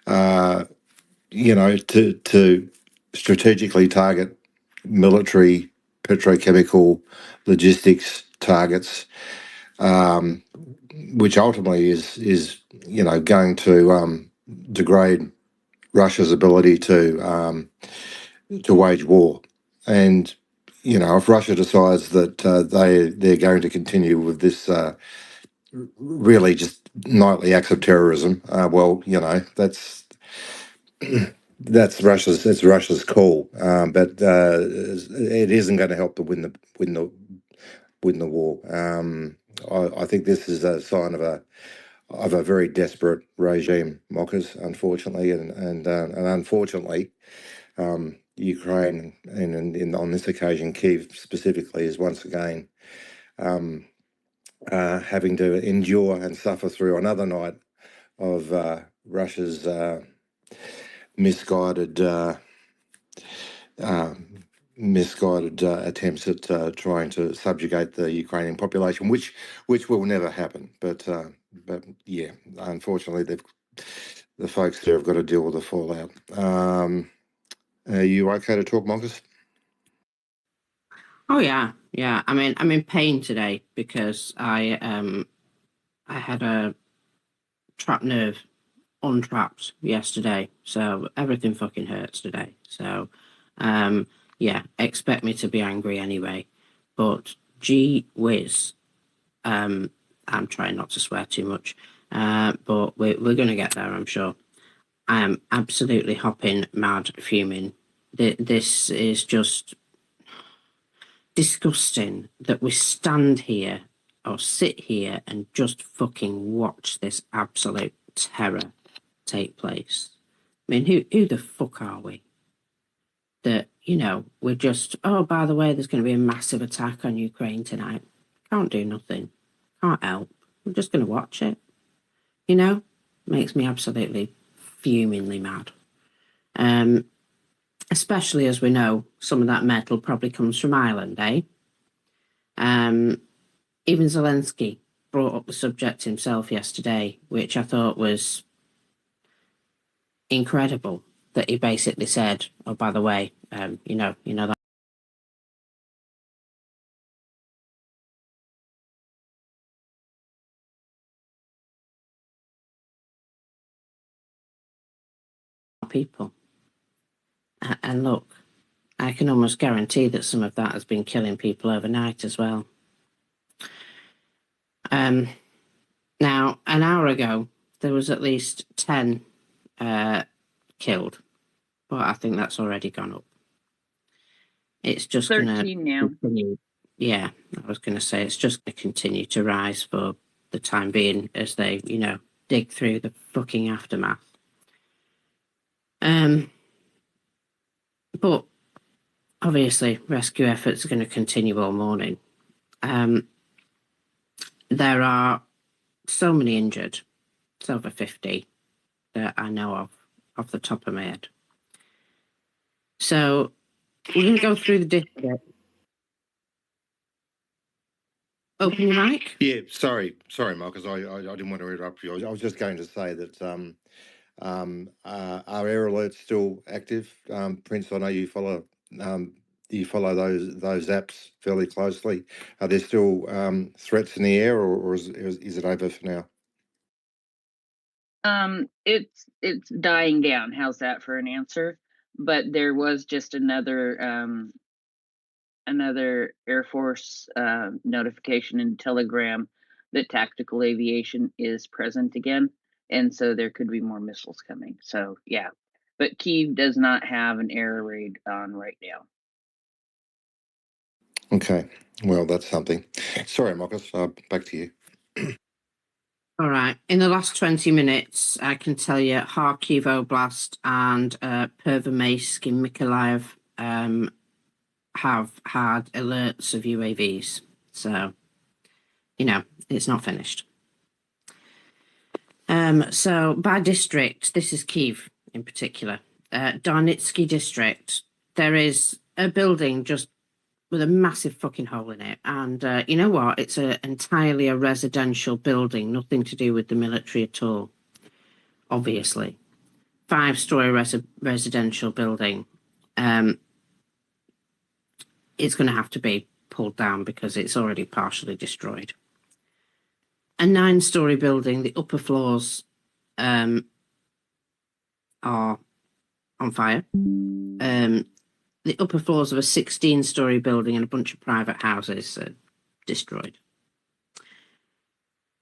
uh, to strategically target military, petrochemical, logistics targets, which ultimately is going to degrade Russia's ability to wage war. And if Russia decides that they're going to continue with this really just nightly acts of terrorism, well, that's Russia's call. But it isn't going to help to win the war. I think this is a sign of a very desperate regime, Mockers, unfortunately, and unfortunately, Ukraine and on this occasion, Kyiv specifically, is once again having to endure and suffer through another night of Russia's misguided attempts at trying to subjugate the Ukrainian population, which will never happen. But yeah, unfortunately, the folks there have got to deal with the fallout. Are you okay to talk, Marcus? Oh yeah. I mean, I'm in pain today because I had a trapped nerve untrapped yesterday, so everything fucking hurts today. So, yeah, expect me to be angry anyway. But gee whiz, I'm trying not to swear too much, but we're going to get there, I'm sure. I am absolutely hopping mad, fuming. This is just disgusting that we stand here or sit here and just fucking watch this absolute terror take place. I mean, who the fuck are we? That, we're just, oh, by the way, there's going to be a massive attack on Ukraine tonight. Can't do nothing. Can't help. I'm just going to watch it. Makes me absolutely fumingly mad. Especially as we know some of that metal probably comes from Ireland, eh? Even Zelensky brought up the subject himself yesterday, which I thought was incredible. That he basically said, "Oh, by the way, you know that people." And look, I can almost guarantee that some of that has been killing people overnight as well. Now, an hour ago, there was at least 10 killed, but I think that's already gone up. It's just going to 13 now. continue. Yeah, I was going to say it's just going to continue to rise for the time being as they, dig through the fucking aftermath. But obviously, rescue efforts are going to continue all morning. There are so many injured. It's over 50 that I know of off the top of my head. So we're going to go through the district. Open your mic. Yeah, sorry, Marcus. I didn't want to interrupt you. I was just going to say that are air alerts still active? Prince, I know you follow those apps fairly closely. Are there still threats in the air, or is it over for now? It's dying down. How's that for an answer? But there was just another Air Force notification in Telegram that tactical aviation is present again, and so there could be more missiles coming. So yeah, but Kyiv does not have an air raid on right now. Okay, well, that's something. Sorry, Marcus. Back to you. All right. In the last 20 minutes, I can tell you Kharkiv Oblast and Pervomaisk in Mykolaiv have had alerts of UAVs. So, it's not finished. So by district, this is Kyiv in particular. Darnitsky district, there is a building just with a massive fucking hole in it. And you know what? It's entirely a residential building, nothing to do with the military at all, obviously. 5-story residential building, it's going to have to be pulled down because it's already partially destroyed. A 9-story building, the upper floors are on fire. The upper floors of a 16-story building and a bunch of private houses are destroyed.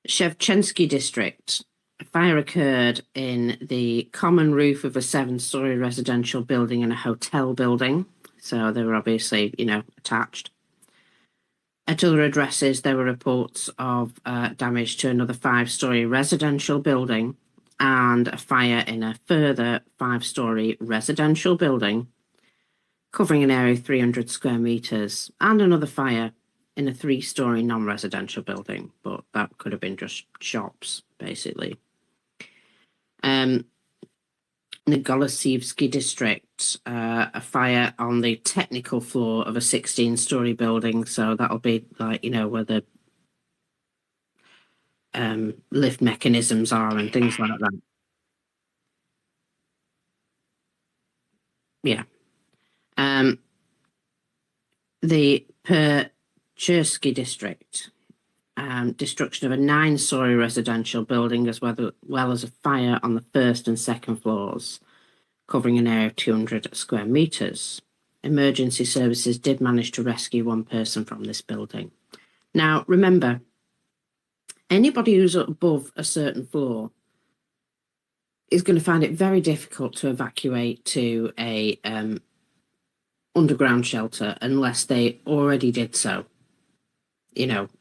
Shevchensky district, a fire occurred in the common roof of a 7-story residential building and a hotel building. So they were obviously, attached. At other addresses, there were reports of damage to another 5-story residential building and a fire in a further 5-story residential building covering an area of 300 square meters, and another fire in a 3-story non-residential building, but that could have been just shops, basically. The Golosivsky district, a fire on the technical floor of a 16-story building, so that'll be like, where the lift mechanisms are and things like that. Yeah. The Perchersky district, destruction of a 9-story residential building as well as a fire on the 1st and 2nd floors, covering an area of 200 square meters. Emergency services did manage to rescue 1 person from this building. Now, remember, anybody who's above a certain floor is going to find it very difficult to evacuate to a underground shelter unless they already did so,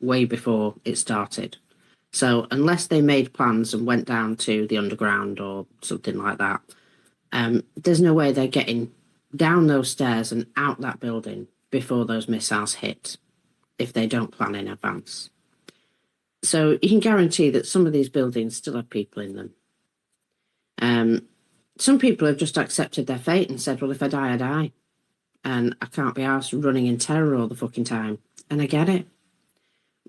way before it started. So unless they made plans and went down to the underground or something like that, there's no way they're getting down those stairs and out that building before those missiles hit if they don't plan in advance. So you can guarantee that some of these buildings still have people in them. Some people have just accepted their fate and said, well, if I die, I die. And I can't be arsed running in terror all the fucking time. And I get it.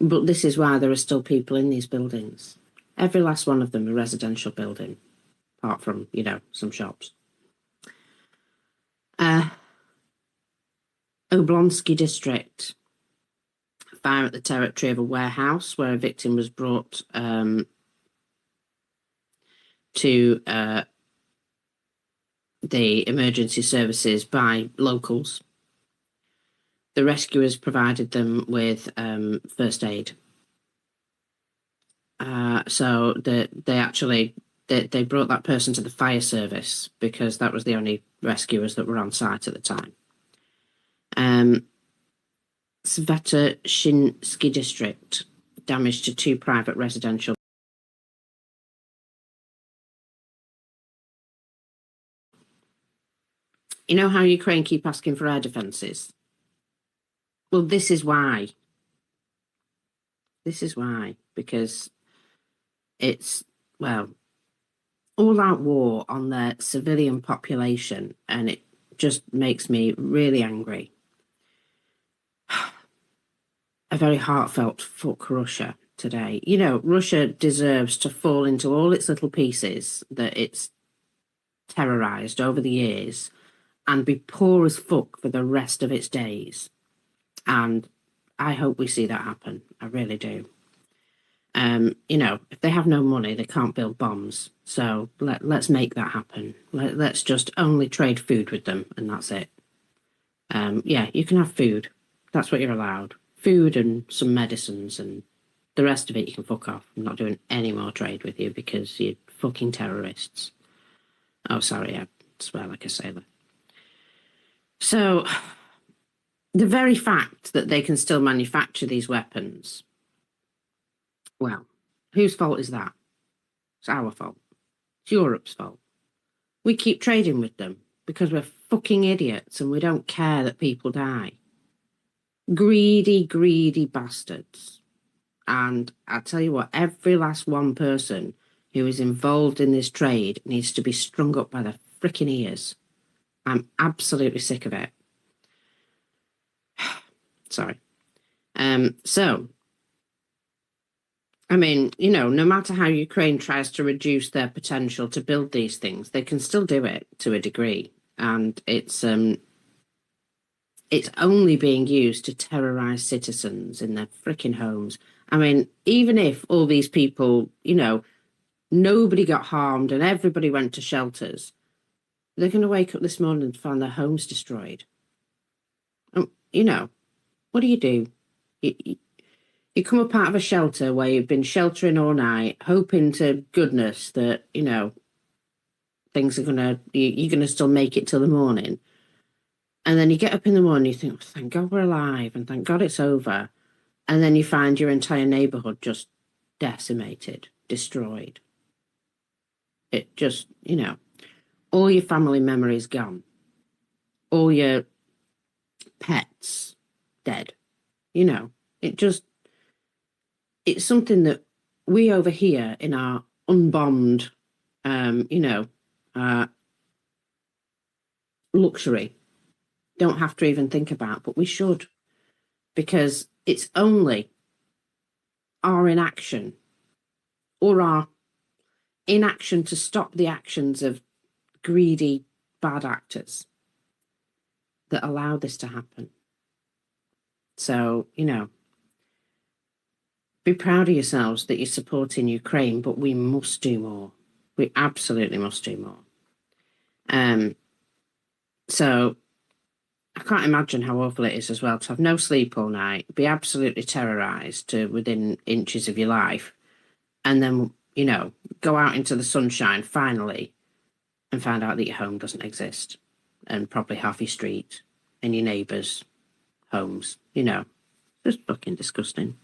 But this is why there are still people in these buildings. Every last one of them a residential building, apart from, some shops. Oblonsky district, fire at the territory of a warehouse where a victim was brought to the emergency services by locals. The rescuers provided them with first aid. So they brought that person to the fire service because that was the only rescuers that were on site at the time. Svetochinsky district, damage to 2 private residential. You know how Ukraine keep asking for air defences? Well, this is why. This is why. Because it's, all-out war on their civilian population, and it just makes me really angry. A very heartfelt fuck Russia today. Russia deserves to fall into all its little pieces that it's terrorised over the years and be poor as fuck for the rest of its days. And I hope we see that happen. I really do. If they have no money, they can't build bombs. So let's make that happen. Let's just only trade food with them, and that's it. You can have food. That's what you're allowed. Food and some medicines, and the rest of it you can fuck off. I'm not doing any more trade with you because you're fucking terrorists. Oh, sorry, I swear like a sailor. So, the very fact that they can still manufacture these weapons, well, whose fault is that? It's our fault. It's Europe's fault. We keep trading with them because we're fucking idiots and we don't care that people die. Greedy, greedy bastards. And I tell you what, every last one person who is involved in this trade needs to be strung up by their freaking ears. I'm absolutely sick of it. Sorry. So, I mean, you know, no matter how Ukraine tries to reduce their potential to build these things, they can still do it to a degree, and it's only being used to terrorize citizens in their freaking homes. I mean, even if all these people, you know, nobody got harmed and everybody went to shelters, they're going to wake up this morning and find their homes destroyed. You know, what do? You come up out of a shelter where you've been sheltering all night, hoping to goodness that, you know, things are you're gonna still make it till the morning. And then you get up in the morning, you think, oh, thank God we're alive and thank God it's over. And then you find your entire neighborhood just decimated, destroyed. It just, you know, all your family memories gone, all your pets dead. You know, it's something that we over here in our unbombed, you know, luxury don't have to even think about, but we should, because it's only our inaction or our inaction to stop the actions of greedy, bad actors that allow this to happen. So, you know, be proud of yourselves that you're supporting Ukraine, but we must do more. We absolutely must do more. So I can't imagine how awful it is as well to have no sleep all night, be absolutely terrorized to within inches of your life, and then, you know, go out into the sunshine finally and find out that your home doesn't exist and probably half your street and your neighbours' homes, you know, just fucking disgusting.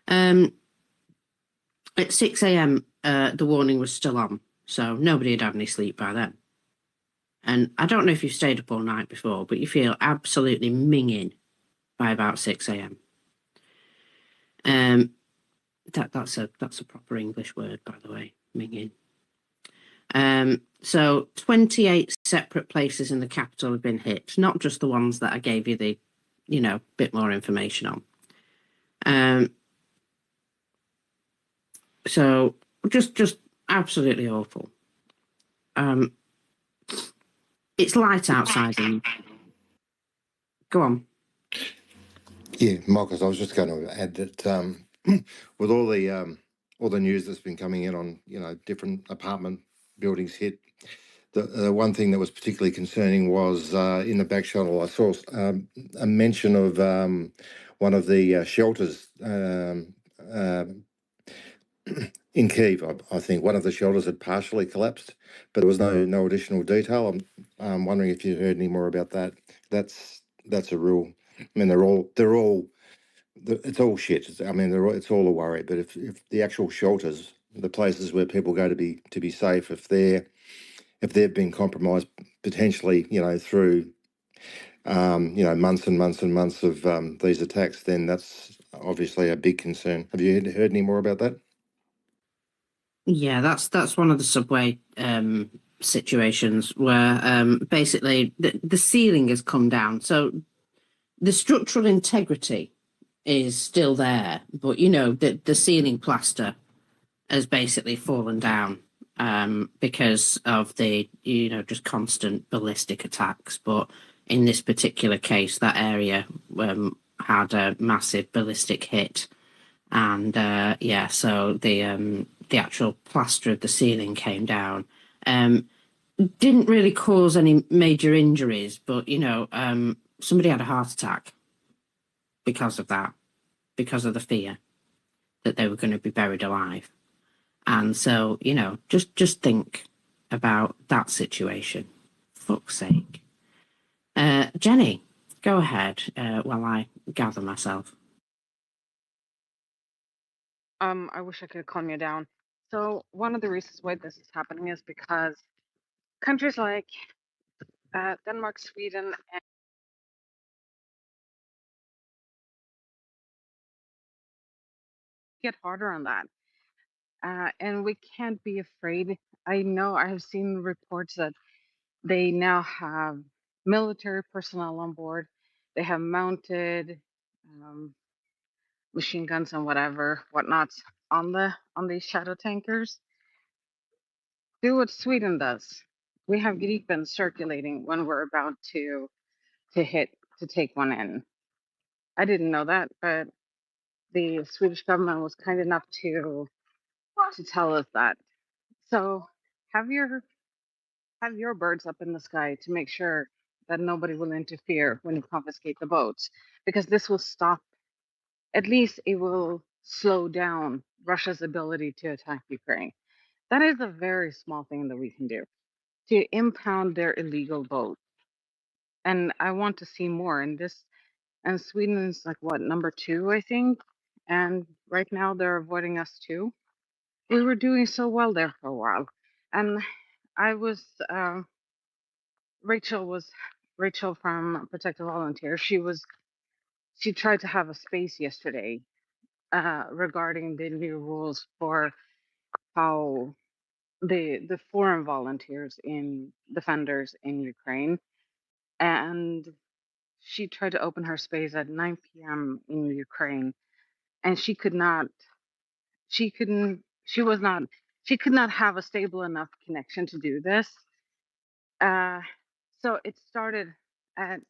At 6 a.m., the warning was still on, so nobody had had any sleep by then. And I don't know if you've stayed up all night before, but you feel absolutely minging by about 6 a.m. That's a proper English word, by the way, minging. So 28 separate places in the capital have been hit, not just the ones that I gave you the, you know, bit more information on. So just absolutely awful. It's light outside. Go on. Yeah, Marcus, I was just going to add that with all the news that's been coming in on, you know, different apartment buildings hit, the one thing that was particularly concerning was in the back channel I saw a mention of one of the shelters in Kiev. I think one of the shelters had partially collapsed, but there was no additional detail. I'm wondering if you heard any more about that. That's a real. I mean, it's all shit. I mean, it's all a worry. But if the actual shelters, the places where people go to be safe, if they've been compromised potentially, you know, through you know, months and months and months of these attacks, then that's obviously a big concern. Have you heard any more about that? Yeah, that's one of the subway situations where basically the ceiling has come down. So the structural integrity is still there, but you know, the ceiling plaster has basically fallen down because of the, you know, just constant ballistic attacks. But in this particular case, that area had a massive ballistic hit. And yeah, so the actual plaster of the ceiling came down. Didn't really cause any major injuries, but you know, somebody had a heart attack because of that, because of the fear that they were going to be buried alive. And so, you know, just think about that situation. Fuck's sake. Jenny, go ahead while I gather myself. I wish I could calm you down. So one of the reasons why this is happening is because countries like Denmark, Sweden, and get harder on that. And we can't be afraid. I know I have seen reports that they now have military personnel on board. They have mounted machine guns and whatnot on these shadow tankers. Do what Sweden does. We have Gripen circulating when we're about to take one in. I didn't know that, but the Swedish government was kind enough to tell us that. So have your birds up in the sky to make sure that nobody will interfere when you confiscate the boats, because this will stop. At least it will slow down Russia's ability to attack Ukraine. That is a very small thing that we can do to impound their illegal boat. And I want to see more. And Sweden is like what, number 2, I think. And right now they're avoiding us too. We were doing so well there for a while. And I was Rachel was Rachel from Protective Volunteers. She tried to have a space yesterday regarding the new rules for how the foreign volunteers in defenders in Ukraine, and she tried to open her space at 9 p.m. in Ukraine, and she could not have a stable enough connection to do this. So it started at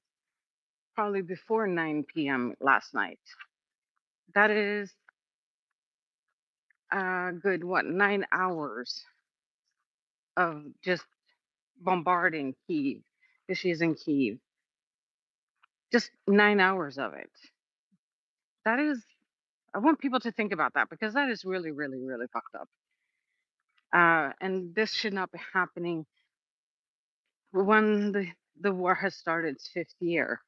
probably before 9 p.m. last night. That is good, what, 9 hours of just bombarding Kyiv, because she's in Kyiv. Just 9 hours of it. That is, I want people to think about that, because that is really, really, really fucked up. And this should not be happening when the war has started its 5th year.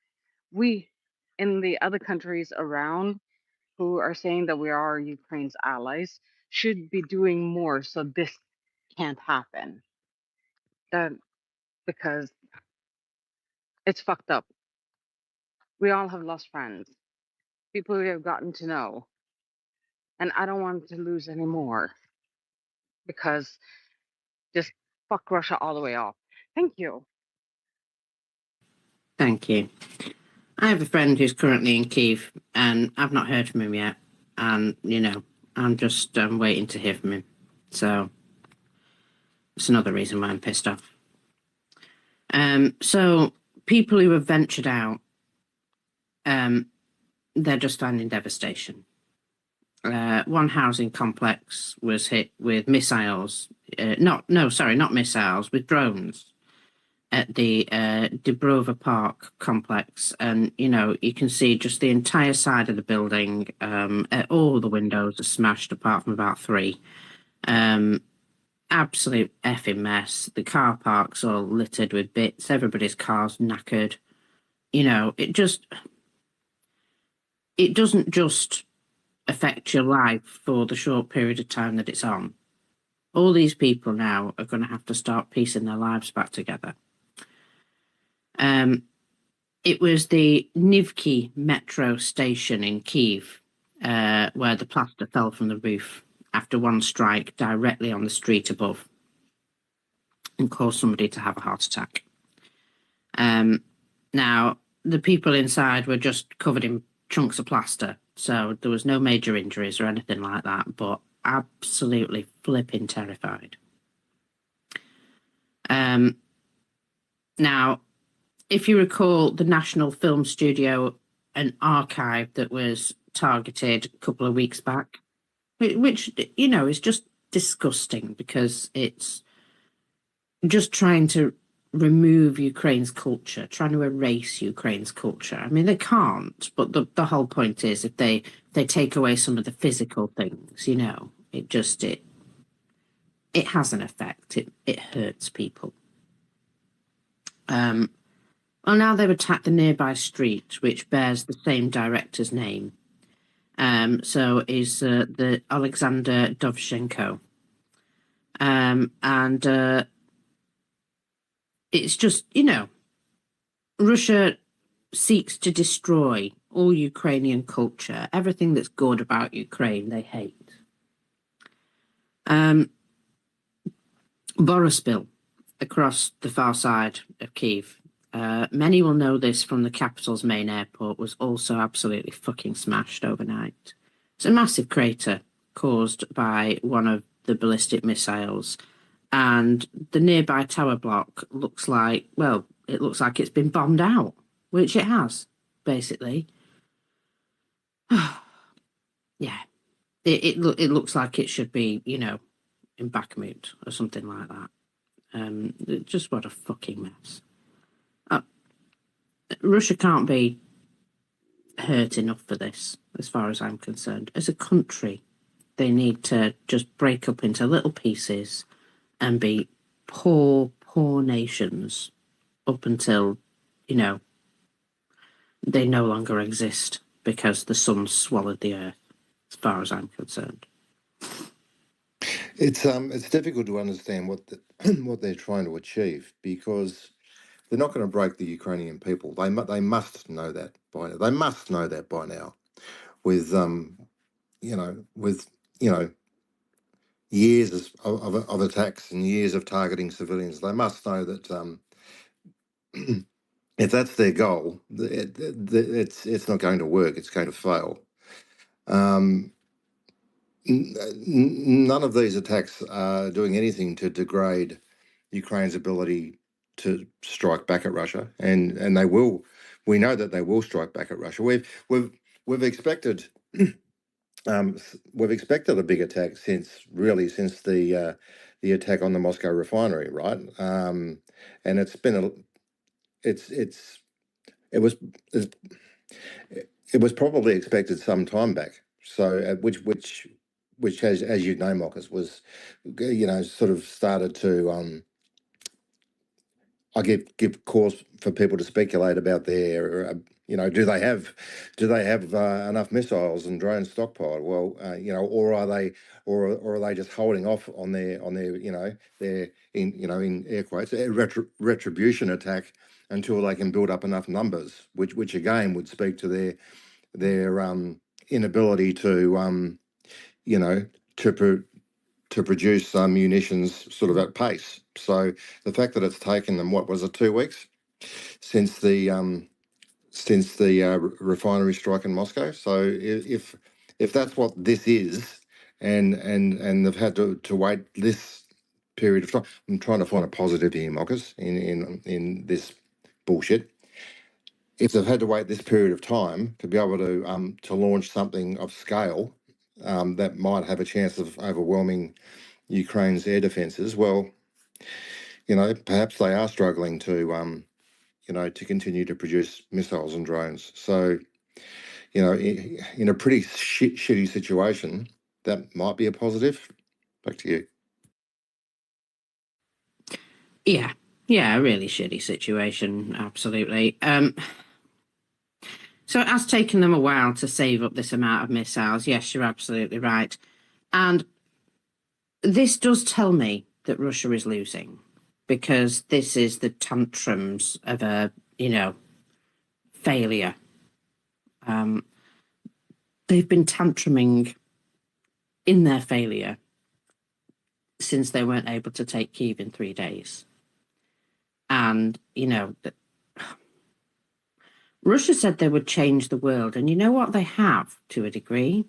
We, in the other countries around who are saying that we are Ukraine's allies, should be doing more so this can't happen. That, because it's fucked up. We all have lost friends, people we have gotten to know, and I don't want to lose any more, because just fuck Russia all the way off. Thank you. Thank you. I have a friend who's currently in Kyiv, and I've not heard from him yet. And, I'm just waiting to hear from him. So it's another reason why I'm pissed off. So people who have ventured out, they're just finding devastation. One housing complex was hit with missiles. Not missiles, with drones at the Dubrova Park complex. And, you can see just the entire side of the building. All the windows are smashed apart from about 3. Absolute effing mess. The car park's all littered with bits. Everybody's car's knackered. It doesn't just affect your life for the short period of time that it's on. All these people now are going to have to start piecing their lives back together. It was the Nivki metro station in Kyiv where the plaster fell from the roof after one strike directly on the street above and caused somebody to have a heart attack. Now, the people inside were just covered in chunks of plaster, so there was no major injuries or anything like that, but absolutely flipping terrified. Now, if you recall the National Film Studio and Archive that was targeted a couple of weeks back, which, is just disgusting, because it's just trying to remove Ukraine's culture, trying to erase Ukraine's culture. I mean, they can't, but the whole point is if they take away some of the physical things, it has an effect. It hurts people. Well, now they've attacked the nearby street, which bears the same director's name. So is the Alexander Dovzhenko. And it's just, Russia seeks to destroy all Ukrainian culture. Everything that's good about Ukraine, they hate. Boryspil, across the far side of Kyiv. Many will know this from the capital's main airport, was also absolutely fucking smashed overnight. It's a massive crater caused by one of the ballistic missiles. And the nearby tower block looks like, well, it looks like it's been bombed out, which it has, basically. Yeah, it looks like it should be, you know, in Bakhmut or something like that. Just what a fucking mess. Russia can't be hurt enough for this, as far as I'm concerned. As a country, they need to just break up into little pieces and be poor nations up until, you know, they no longer exist because the sun swallowed the earth, as far as I'm concerned. It's difficult to understand what what they're trying to achieve, because they're not going to break the Ukrainian people. They must know that by now. They must know that by now. With with years of attacks and years of targeting civilians, they must know that if that's their goal, it's not going to work. It's going to fail. None of these attacks are doing anything to degrade Ukraine's ability to strike back at Russia, and they will. We know that they will strike back at Russia. We've expected we've expected a big attack since the attack on the Moscow refinery, right? And it's been it was it was probably expected some time back. So which as you know, Marcus, was sort of started to I give cause for people to speculate about their, do they have enough missiles and drones stockpiled? Well, or are they just holding off on their their in air quotes retribution attack until they can build up enough numbers, which again would speak to their inability to to produce munitions sort of at pace. So the fact that it's taken them, what was it, 2 weeks since the refinery strike in Moscow? So if that's what this is, and they've had to wait this period of time, I'm trying to find a positive here, Marcus, in this bullshit. If they've had to wait this period of time to be able to launch something of scale that might have a chance of overwhelming Ukraine's air defences, well, perhaps they are struggling to to continue to produce missiles and drones. So, in a pretty shitty situation, that might be a positive. Back to you. Yeah, a really shitty situation, absolutely. So it has taken them a while to save up this amount of missiles. Yes, you're absolutely right. And this does tell me that Russia is losing, because this is the tantrums of a, failure. They've been tantruming in their failure since they weren't able to take Kyiv in 3 days. And, Russia said they would change the world. And you know what? They have, to a degree,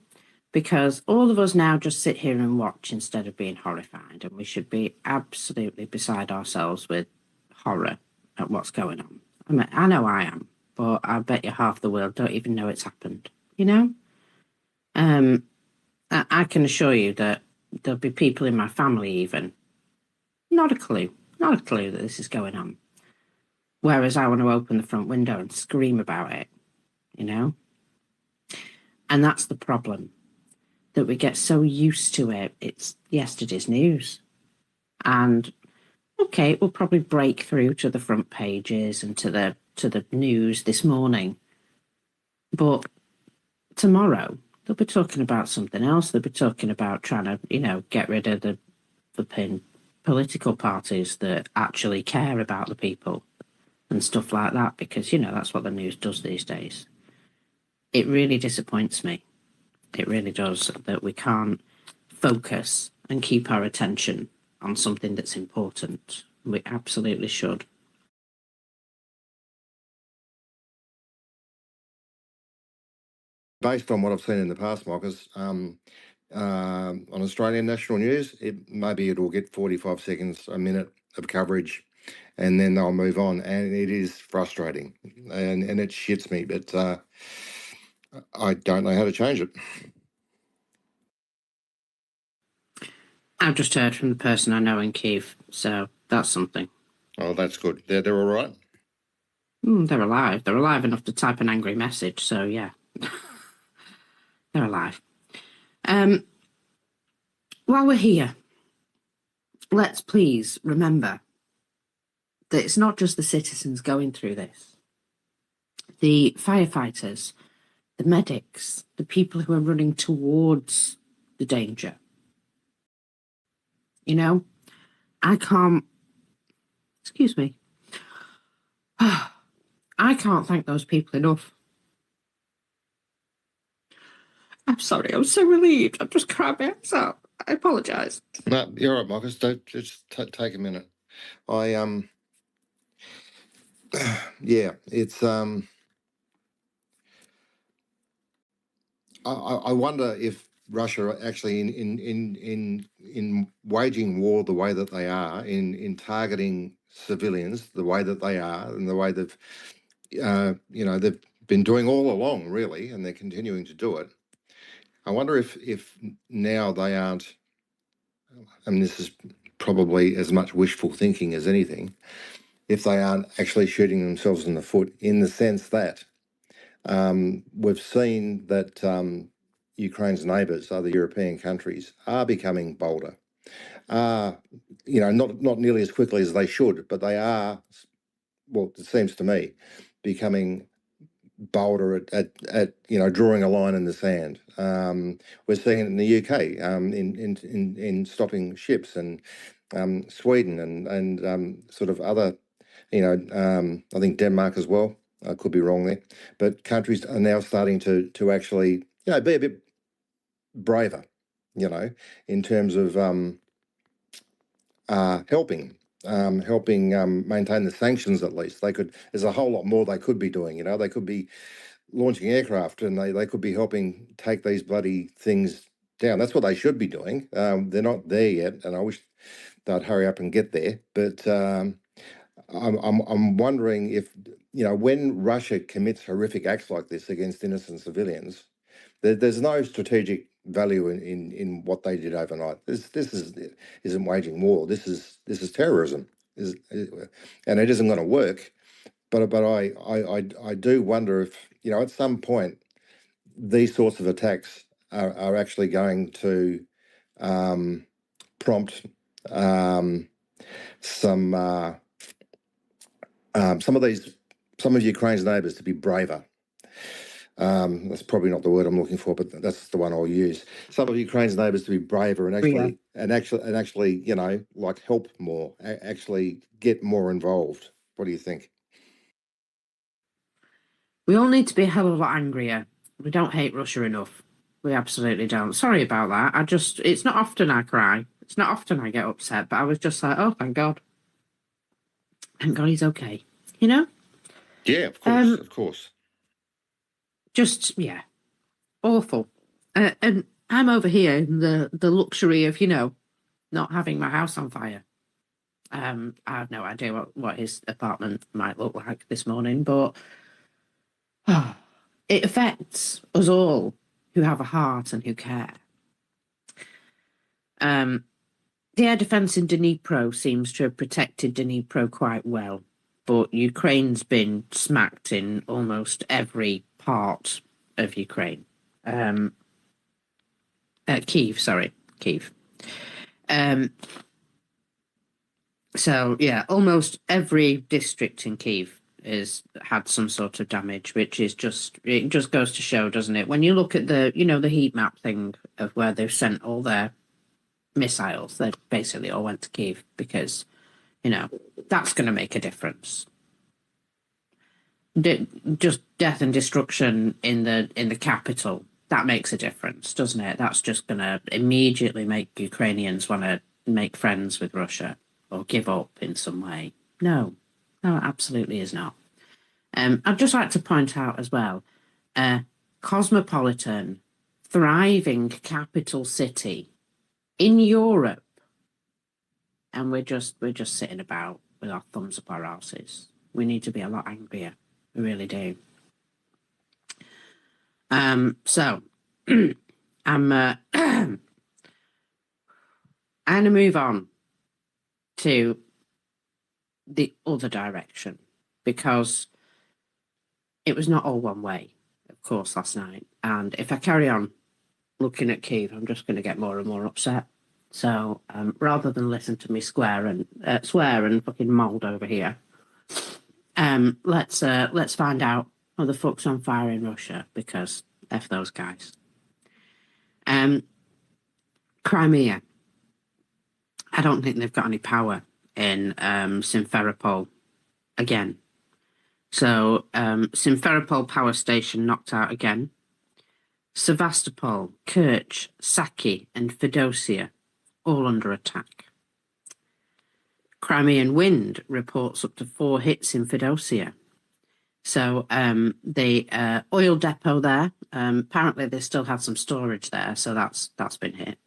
because all of us now just sit here and watch instead of being horrified. And we should be absolutely beside ourselves with horror at what's going on. I mean, I know I am, but I bet you half the world don't even know it's happened, I can assure you that there'll be people in my family even, not a clue that this is going on. Whereas I want to open the front window and scream about it, And that's the problem, that we get so used to it. It's yesterday's news. And okay, it will probably break through to the front pages and to the news this morning. But tomorrow, they'll be talking about something else. They'll be talking about trying to, get rid of the flipping political parties that actually care about the people and stuff like that, because, that's what the news does these days. It really disappoints me. It really does, that we can't focus and keep our attention on something that's important. We absolutely should. Based on what I've seen in the past, Marcus, on Australian national news, maybe it'll get 45 seconds, a minute of coverage, and then they'll move on. And it is frustrating, and it shits me, but I don't know how to change it. I've just heard from the person I know in Kiev, so that's something. Oh, that's good. They're all right. They're alive. They're alive enough to type an angry message, so yeah. They're alive. While we're here, let's please remember that it's not just the citizens going through this. The firefighters, the medics, the people who are running towards the danger. You know, I can't, excuse me, I can't thank those people enough. I'm sorry, I'm so relieved. I'm just crying my eyes out. I apologise. No, you're all right, Marcus. Don't just take a minute. Yeah, it's I wonder if Russia actually in waging war the way that they are, in targeting civilians the way that they are, and the way they've they've been doing all along, really, and they're continuing to do it. I wonder if now they aren't. I mean, this is probably as much wishful thinking as anything. If they aren't actually shooting themselves in the foot, in the sense that we've seen that Ukraine's neighbours, other European countries, are becoming bolder. Not nearly as quickly as they should, but they are. Well, it seems to me, becoming bolder at drawing a line in the sand. We're seeing it in the UK in stopping ships, and Sweden and sort of other, I think Denmark as well. I could be wrong there, but countries are now starting to actually be a bit braver, in terms of helping maintain the sanctions. At least there's a whole lot more they could be doing. They could be launching aircraft, and they could be helping take these bloody things down. That's what they should be doing. They're not there yet, and I wish they'd hurry up and get there. But I'm wondering if, when Russia commits horrific acts like this against innocent civilians, there's no strategic value in what they did overnight. This isn't waging war. This is terrorism. And it isn't going to work. But I do wonder if, at some point these sorts of attacks are actually going to prompt some of Ukraine's neighbours to be braver. That's probably not the word I'm looking for, but that's the one I'll use. Some of Ukraine's neighbours to be braver and actually, help more, actually get more involved. What do you think? We all need to be a hell of a lot angrier. We don't hate Russia enough. We absolutely don't. Sorry about that. It's not often I cry. It's not often I get upset, but I was just like, oh, thank God. Thank God he's okay. Yeah, of course, of course. Just, yeah, awful. And I'm over here in the luxury of, not having my house on fire. I have no idea what his apartment might look like this morning, but it affects us all who have a heart and who care. The air defence in Dnipro seems to have protected Dnipro quite well, but Ukraine's been smacked in almost every part of Ukraine. Kyiv. So yeah, almost every district in Kyiv has had some sort of damage, which is it just goes to show, doesn't it? When you look at the heat map thing of where they've sent all their missiles, they basically all went to Kyiv because, that's going to make a difference. Just death and destruction in the capital, that makes a difference, doesn't it? That's just going to immediately make Ukrainians want to make friends with Russia or give up in some way. No, it absolutely is not. I'd just like to point out as well, Cosmopolitan thriving capital city in Europe, and we're just sitting about with our thumbs up our asses. We need to be a lot angrier. We really do. So I'm I'm gonna move on to the other direction, because it was not all one way, of course, last night. And if I carry on looking at Kyiv, I'm just going to get more and more upset. So rather than listen to me swear and fucking mould over here, let's find out what the fuck's on fire in Russia, because F those guys. Crimea. I don't think they've got any power in Simferopol again. So Simferopol power station knocked out again. Sevastopol, Kerch, Saki and Fedosia all under attack. Crimean Wind reports up to 4 hits in Fedosia. So the oil depot there, apparently they still had some storage there, so that's been hit.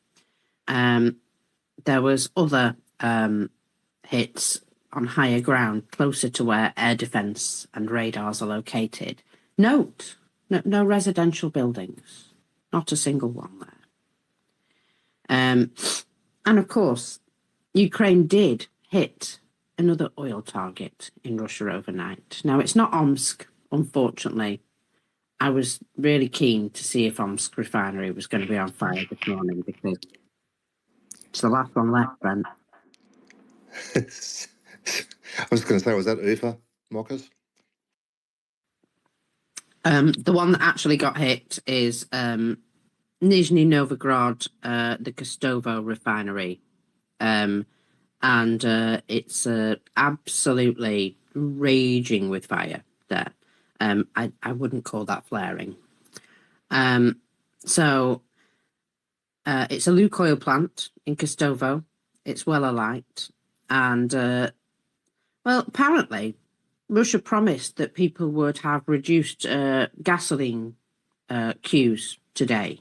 There was other hits on higher ground, closer to where air defence and radars are located. Note, no residential buildings, not a single one there. And of course, Ukraine did hit another oil target in Russia overnight. Now, it's not Omsk, unfortunately. I was really keen to see if Omsk refinery was going to be on fire this morning, because it's the last one left, Brent. I was going to say, was that Ufa, Marcus? The one that actually got hit is Nizhny Novgorod, the Kostovo refinery. And it's absolutely raging with fire there. I wouldn't call that flaring. So it's a Lukoil plant in Kostovo. It's well alight. And, well, apparently, Russia promised that people would have reduced gasoline queues today.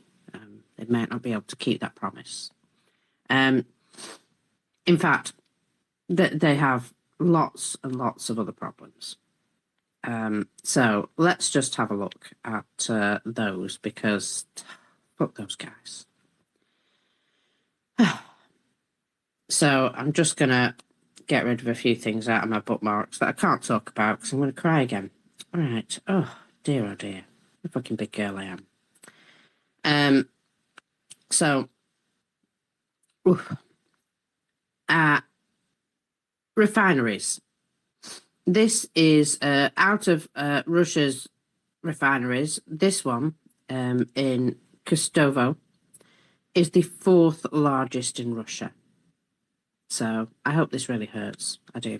They might not be able to keep that promise. In fact, they have lots and lots of other problems. So let's just have a look at those, because fuck those guys. So I'm just going to get rid of a few things out of my bookmarks that I can't talk about, because I'm going to cry again. All right. Oh, dear. What a fucking big girl I am. So, refineries. This is out of Russia's refineries. This one in Kostovo is the 4th largest in Russia. So I hope this really hurts. I do.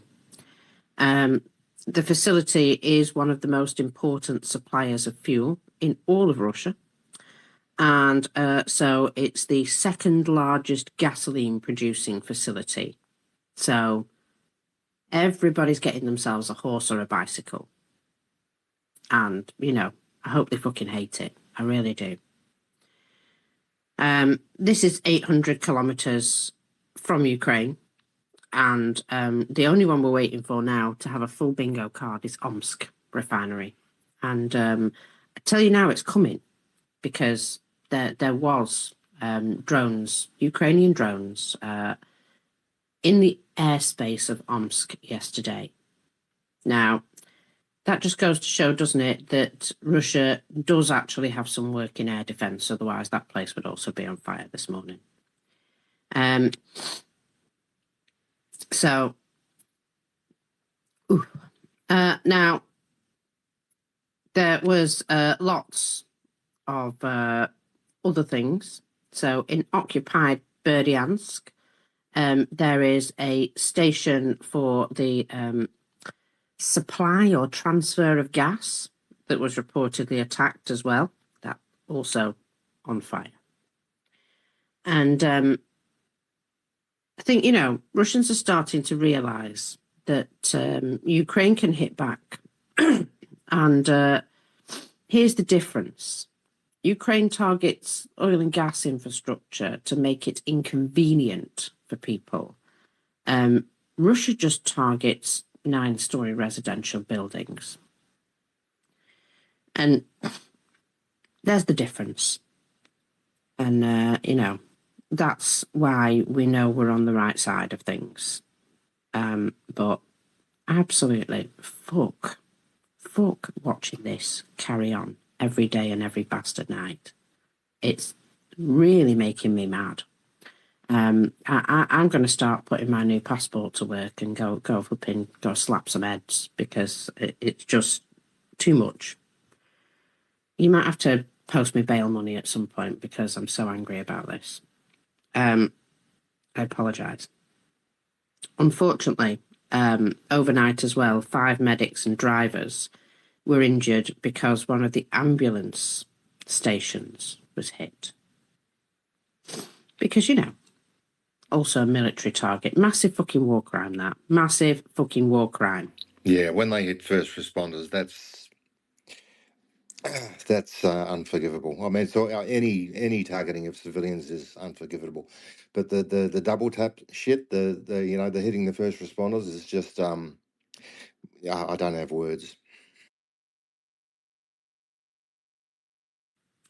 The facility is one of the most important suppliers of fuel in all of Russia. And so it's the 2nd largest gasoline producing facility. So everybody's getting themselves a horse or a bicycle. And, you know, I hope they fucking hate it. I really do. This is 800 kilometers from Ukraine. And the only one we're waiting for now to have a full bingo card is Omsk refinery. And I tell you now, it's coming, because there was drones, Ukrainian drones, in the airspace of Omsk yesterday. Now, that just goes to show, doesn't it, that Russia does actually have some work in air defence, otherwise that place would also be on fire this morning. So, now, there was lots of other things. So, in occupied Berdyansk, there is a station for the supply or transfer of gas that was reportedly attacked as well. That also on fire. And I think, you know, Russians are starting to realise that Ukraine can hit back. And here's the difference. Ukraine targets oil and gas infrastructure to make it inconvenient for people. Russia just targets 9-story residential buildings. And there's the difference. And, you know, that's why we know we're on the right side of things. But absolutely, fuck watching this carry on every day and every bastard night. It's really making me mad. I'm going to start putting my new passport to work and go slap some heads, because it's just too much. You might have to post me bail money at some point, because I'm so angry about this. I apologise. Unfortunately, overnight as well, 5 medics and drivers were injured because one of the ambulance stations was hit. Because, you know, also a military target. Massive fucking war crime, that. Massive fucking war crime. Yeah, when they hit first responders, that's unforgivable. I mean, so any targeting of civilians is unforgivable, but the double tap shit, the the hitting the first responders is just yeah, I don't have words.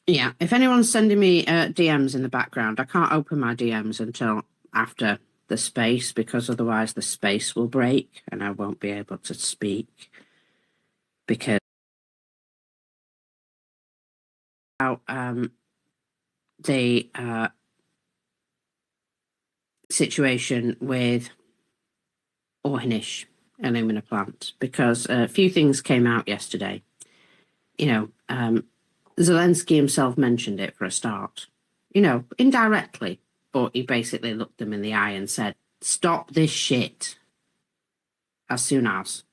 Yeah, if anyone's sending me DMs in the background, I can't open my DMs until after the space, because otherwise the space will break and I won't be able to speak. Because the situation with Orhanish alumina plant, because a few things came out yesterday. You know, Zelensky himself mentioned it for a start, you know, indirectly, but he basically looked them in the eye and said, stop this shit as soon as.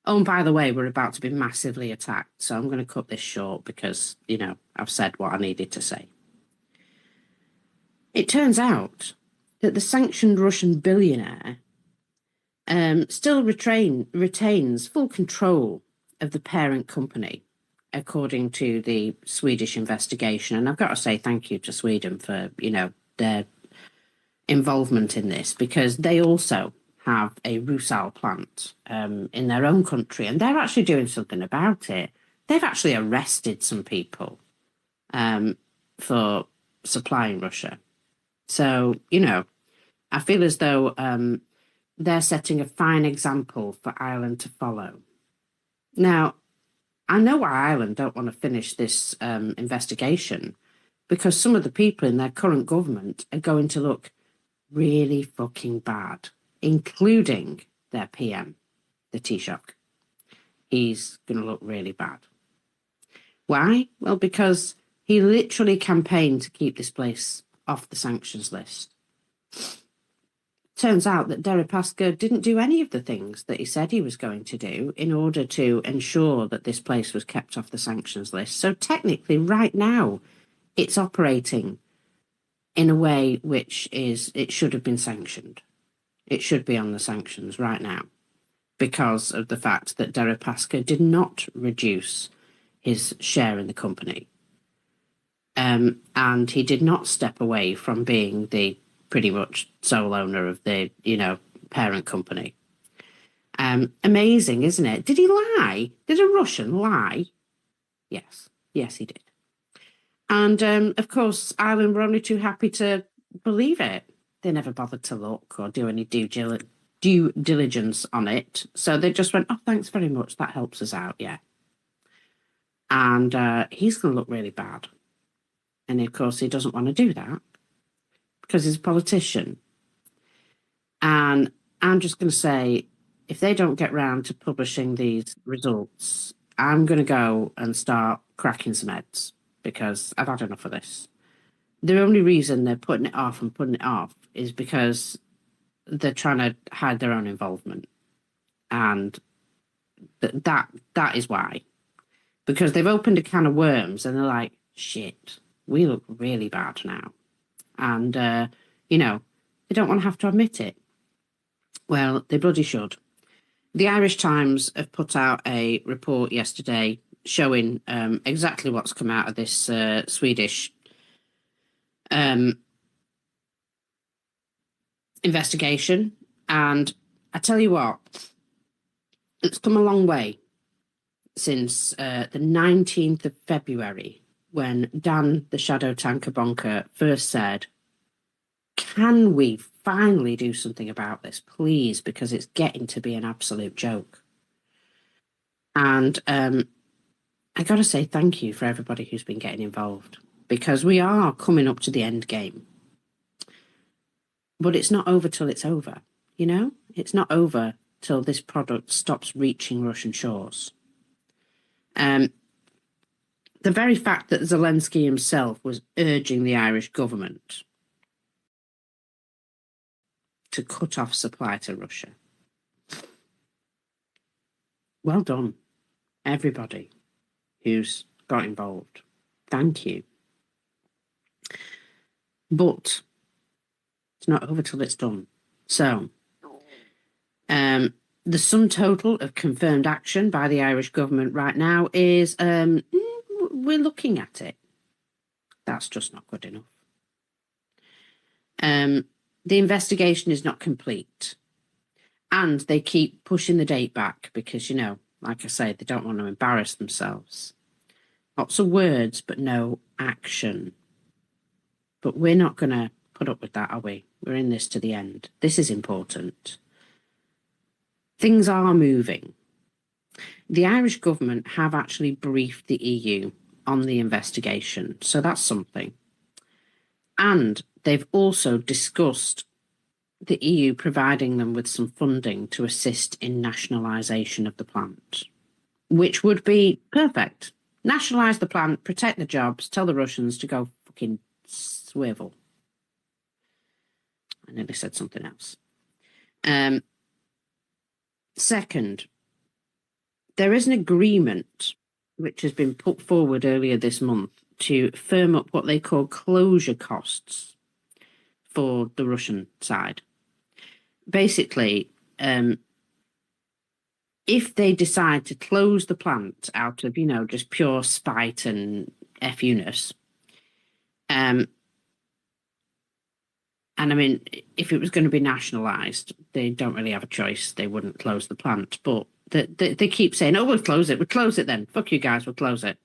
Oh, and by the way, we're about to be massively attacked, so I'm going to cut this short because, you know, I've said what I needed to say. It turns out that the sanctioned Russian billionaire still retains full control of the parent company, according to the Swedish investigation. And I've got to say thank you to Sweden for, you know, their involvement in this, because they also have a Rusal plant in their own country, and they're actually doing something about it. They've actually arrested some people for supplying Russia. So, you know, I feel as though they're setting a fine example for Ireland to follow. Now, I know why Ireland don't want to finish this investigation, because some of the people in their current government are going to look really fucking bad, including their PM, the Taoiseach. He's going to look really bad. Why? Well, because he literally campaigned to keep this place off the sanctions list. Turns out that Deripaska didn't do any of the things that he said he was going to do in order to ensure that this place was kept off the sanctions list. So technically, right now, it's operating in a way which is, it should have been sanctioned. It should be on the sanctions right now, because of the fact that Deripaska did not reduce his share in the company. And he did not step away from being the pretty much sole owner of the, you know, parent company. Amazing, isn't it? Did he lie? Did a Russian lie? Yes. Yes, he did. And, of course, Ireland were only too happy to believe it. They never bothered to look or do any due diligence on it. So they just went, oh, thanks very much. That helps us out, yeah. And he's going to look really bad. And, of course, he doesn't want to do that because he's a politician. And I'm just going to say, if they don't get round to publishing these results, I'm going to go and start cracking some heads, because I've had enough of this. The only reason they're putting it off is because they're trying to hide their own involvement. And that is why. Because they've opened a can of worms and they're like, shit, we look really bad now. And, you know, they don't want to have to admit it. Well, they bloody should. The Irish Times have put out a report yesterday showing exactly what's come out of this Swedish investigation. And I tell you what, it's come a long way since the 19th of February, when Dan the Shadow Tanker Bonker first said, can we finally do something about this, please, because it's getting to be an absolute joke. And I got to say thank you for everybody who's been getting involved, because we are coming up to the end game. But it's not over till it's over, you know? It's not over till this product stops reaching Russian shores. The very fact that Zelensky himself was urging the Irish government to cut off supply to Russia. Well done, everybody who's got involved. Thank you. But it's not over till it's done. So, the sum total of confirmed action by the Irish government right now is we're looking at it. That's just not good enough. The investigation is not complete. And they keep pushing the date back because, you know, like I say, they don't want to embarrass themselves. Lots of words, but no action. But we're not going to put up with that, are we? We're in this to the end. This is important. Things are moving. The Irish government have actually briefed the EU on the investigation, so that's something. And they've also discussed the EU providing them with some funding to assist in nationalisation of the plant, which would be perfect. Nationalise the plant, protect the jobs, tell the Russians to go fucking swivel. I nearly said something else. Second, there is an agreement which has been put forward earlier this month to firm up what they call closure costs for the Russian side. Basically, if they decide to close the plant out of, you know, just pure spite and F-uness, and I mean, if it was going to be nationalised, they don't really have a choice. They wouldn't close the plant. But they keep saying, oh, we'll close it. We'll close it then. Fuck you guys, we'll close it.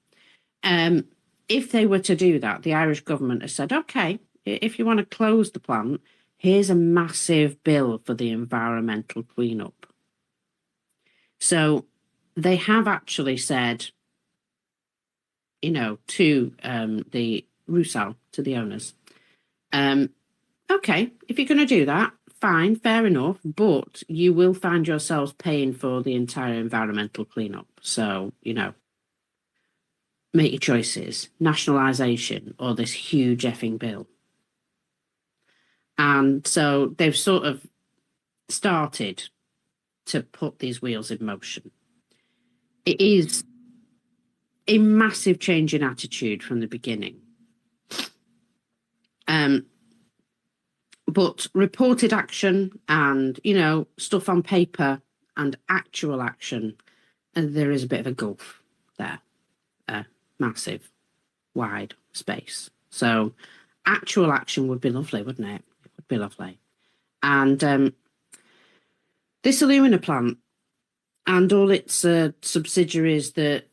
If they were to do that, the Irish government has said, okay, if you want to close the plant, here's a massive bill for the environmental cleanup. So they have actually said, you know, to the Rusal, to the owners, okay, if you're going to do that, fine, fair enough, but you will find yourselves paying for the entire environmental cleanup. So, you know, make your choices, nationalisation or this huge effing bill. And so they've sort of started to put these wheels in motion. It is a massive change in attitude from the beginning. But reported action and, you know, stuff on paper and actual action, and there is a bit of a gulf there, a massive, wide space. So actual action would be lovely, wouldn't it? It would be lovely. And this alumina plant and all its subsidiaries that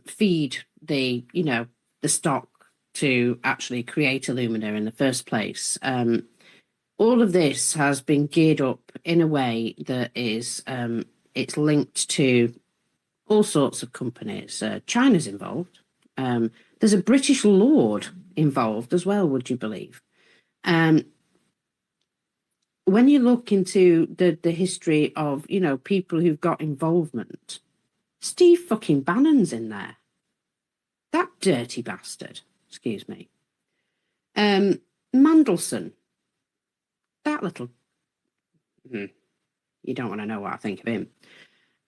feed the, you know, the stock to actually create alumina in the first place, all of this has been geared up in a way that is, it's linked to all sorts of companies. China's involved. There's a British lord involved as well, would you believe? When you look into the history of, you know, people who've got involvement, Steve fucking Bannon's in there. That dirty bastard, excuse me. Mandelson. That little, you don't want to know what I think of him.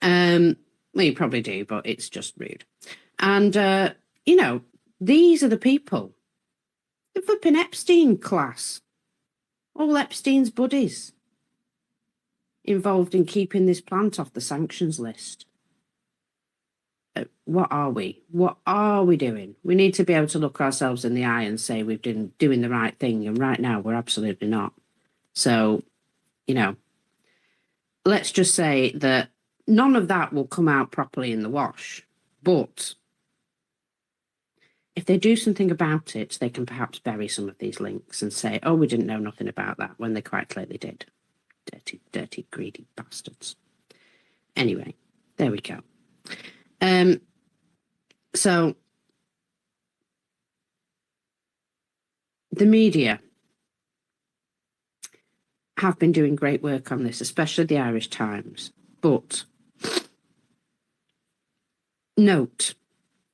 Well, you probably do, but it's just rude. And, you know, these are the people. The flipping Epstein class. All Epstein's buddies involved in keeping this plant off the sanctions list. what are we? What are we doing? We need to be able to look ourselves in the eye and say we've been doing the right thing. And right now, we're absolutely not. So, you know, let's just say that none of that will come out properly in the wash. But if they do something about it, they can perhaps bury some of these links and say, oh, we didn't know nothing about that, when they quite clearly did. Dirty, dirty, greedy bastards. Anyway, there we go. So the media have been doing great work on this, especially the Irish Times. But note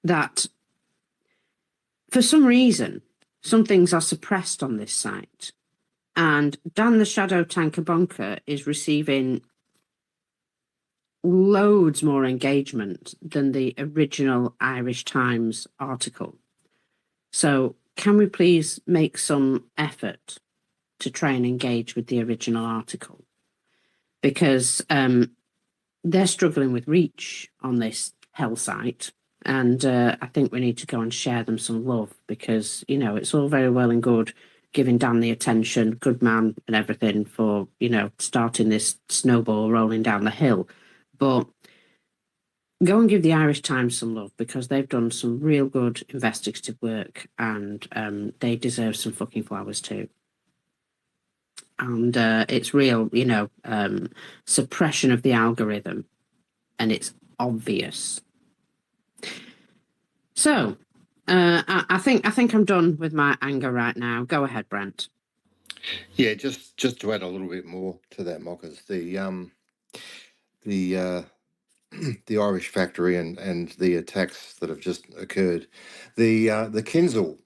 that for some reason, some things are suppressed on this site. And Dan the Shadow Tanker Bunker is receiving loads more engagement than the original Irish Times article. So can we please make some effort to try and engage with the original article? Because they're struggling with reach on this hell site. And I think we need to go and share them some love, because, you know, it's all very well and good giving Dan the attention, good man and everything, for, you know, starting this snowball rolling down the hill. But go and give the Irish Times some love, because they've done some real good investigative work, and they deserve some fucking flowers too. And it's real, you know, suppression of the algorithm, and it's obvious. So I think I'm done with my anger right now. Go ahead, Brent. Yeah, just to add a little bit more to that, Mockers, the Irish factory and the attacks that have just occurred, the Kinzel,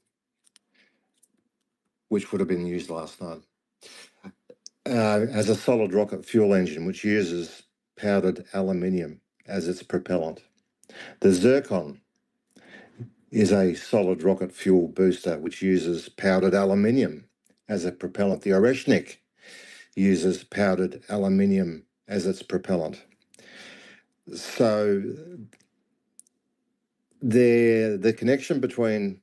which would have been used last night, as a solid rocket fuel engine, which uses powdered aluminium as its propellant. The Zircon is a solid rocket fuel booster, which uses powdered aluminium as a propellant. The Oreshnik uses powdered aluminium as its propellant. So the connection between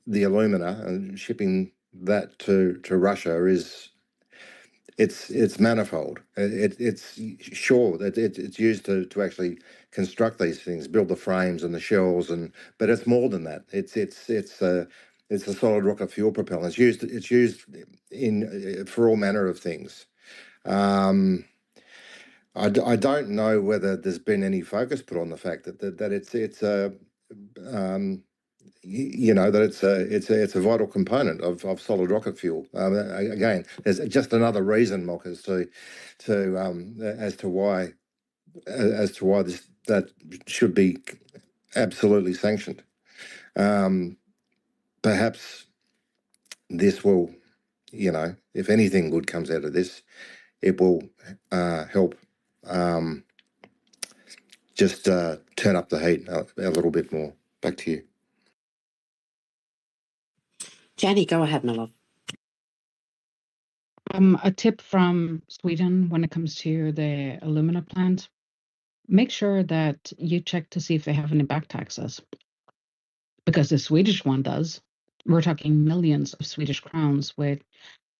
the alumina and shipping that to Russia is it's manifold. It's sure that it's used to actually construct these things, build the frames and the shells, but it's more than that. It's a solid rocket fuel propellant. It's used in for all manner of things. I don't know whether there's been any focus put on the fact that it's a you know, that it's a vital component of solid rocket fuel. Again, there's just another reason, Mockers, as to why this that should be absolutely sanctioned. Perhaps this will, you know, if anything good comes out of this, it will help just turn up the heat a little bit more. Back to you. Jenny, go ahead, my love. A tip from Sweden when it comes to the alumina plant: make sure that you check to see if they have any back taxes, because the Swedish one does. We're talking millions of Swedish crowns, with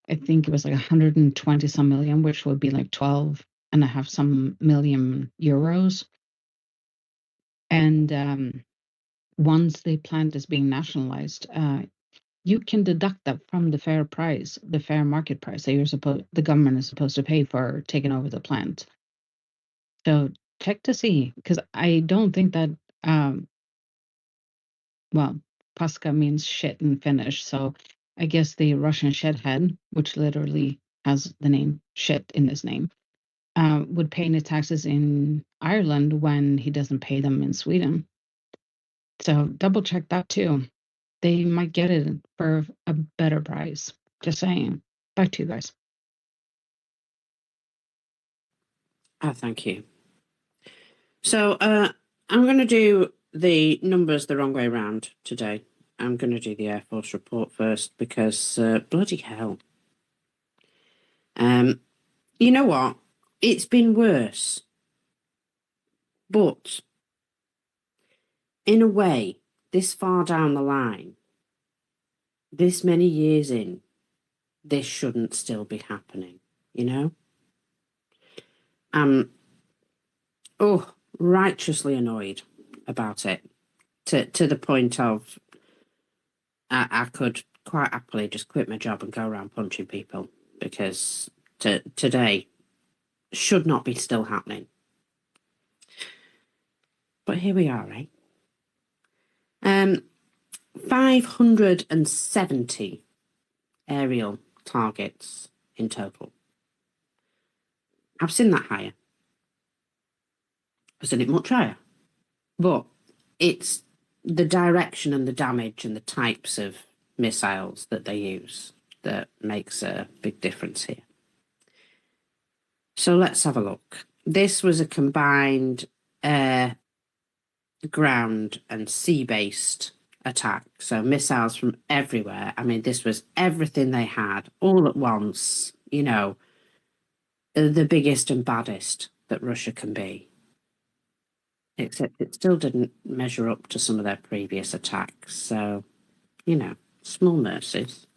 I think it was like 120 some million, which would be like 12.5 some million euros. And once the plant is being nationalized, you can deduct that from the fair price, the fair market price that the government is supposed to pay for taking over the plant. So check to see, because I don't think that, well, Pascha means shit in Finnish. So I guess the Russian shithead, which literally has the name shit in his name, would pay any taxes in Ireland when he doesn't pay them in Sweden. So double check that too. They might get it for a better price. Just saying. Back to you guys. Oh, thank you. So I'm going to do the numbers the wrong way around today. I'm going to do the Air Force report first, because bloody hell. You know what? It's been worse. But in a way, this far down the line, this many years in, this shouldn't still be happening, you know? Righteously annoyed about it to the point of I could quite happily just quit my job and go around punching people, because today should not be still happening. But here we are, right? 570 aerial targets in total. I've seen that higher. I've seen it much higher. But it's the direction and the damage and the types of missiles that they use that makes a big difference here. So let's have a look. This was a combined air, ground and sea-based attack. So missiles from everywhere. I mean, this was everything they had all at once, you know, the biggest and baddest that Russia can be. Except it still didn't measure up to some of their previous attacks. So, you know, small mercies.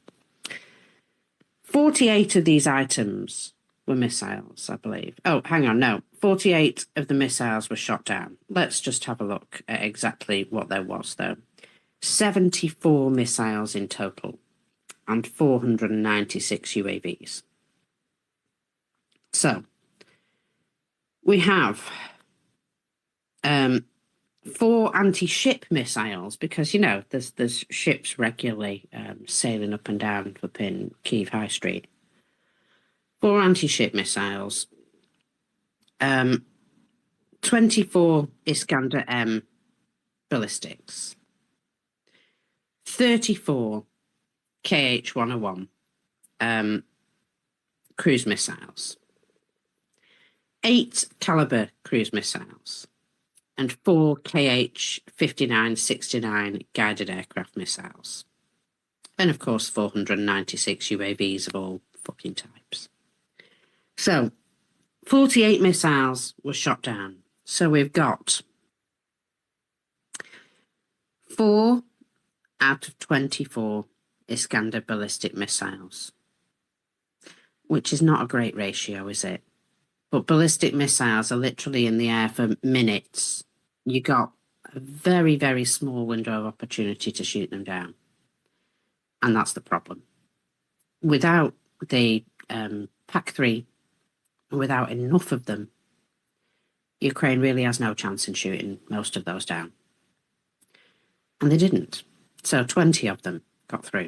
48 of these items were missiles, I believe. Oh, hang on, no. 48 of the missiles were shot down. Let's just have a look at exactly what there was, though. 74 missiles in total and 496 UAVs. So, we have 4 anti-ship missiles, because, you know, there's ships regularly sailing up and down up in Kyiv High Street. 4 anti-ship missiles, 24 Iskander-M ballistics, 34 KH-101 cruise missiles, 8 Caliber cruise missiles, and 4 KH-59-69 guided aircraft missiles. And of course, 496 UAVs of all fucking types. So, 48 missiles were shot down. So we've got 4 out of 24 Iskander ballistic missiles, which is not a great ratio, is it? But ballistic missiles are literally in the air for minutes. You got a very, very small window of opportunity to shoot them down. And that's the problem. Without the PAC-3, without enough of them, Ukraine really has no chance in shooting most of those down. And they didn't. So 20 of them got through,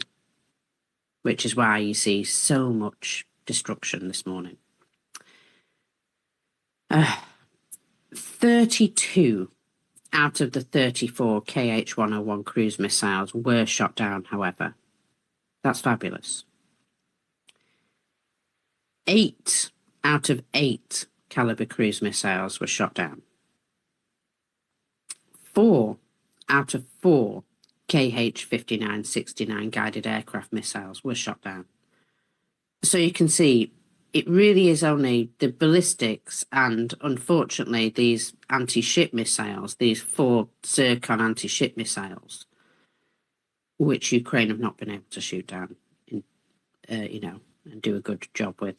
which is why you see so much destruction this morning. 32 out of the 34 KH-101 cruise missiles were shot down, however. That's fabulous. 8 out of 8 Caliber cruise missiles were shot down. 4 out of 4 KH-59-69 guided aircraft missiles were shot down. So you can see it really is only the ballistics and, unfortunately, these anti-ship missiles, these 4 Zircon anti-ship missiles, which Ukraine have not been able to shoot down, you know, and do a good job with.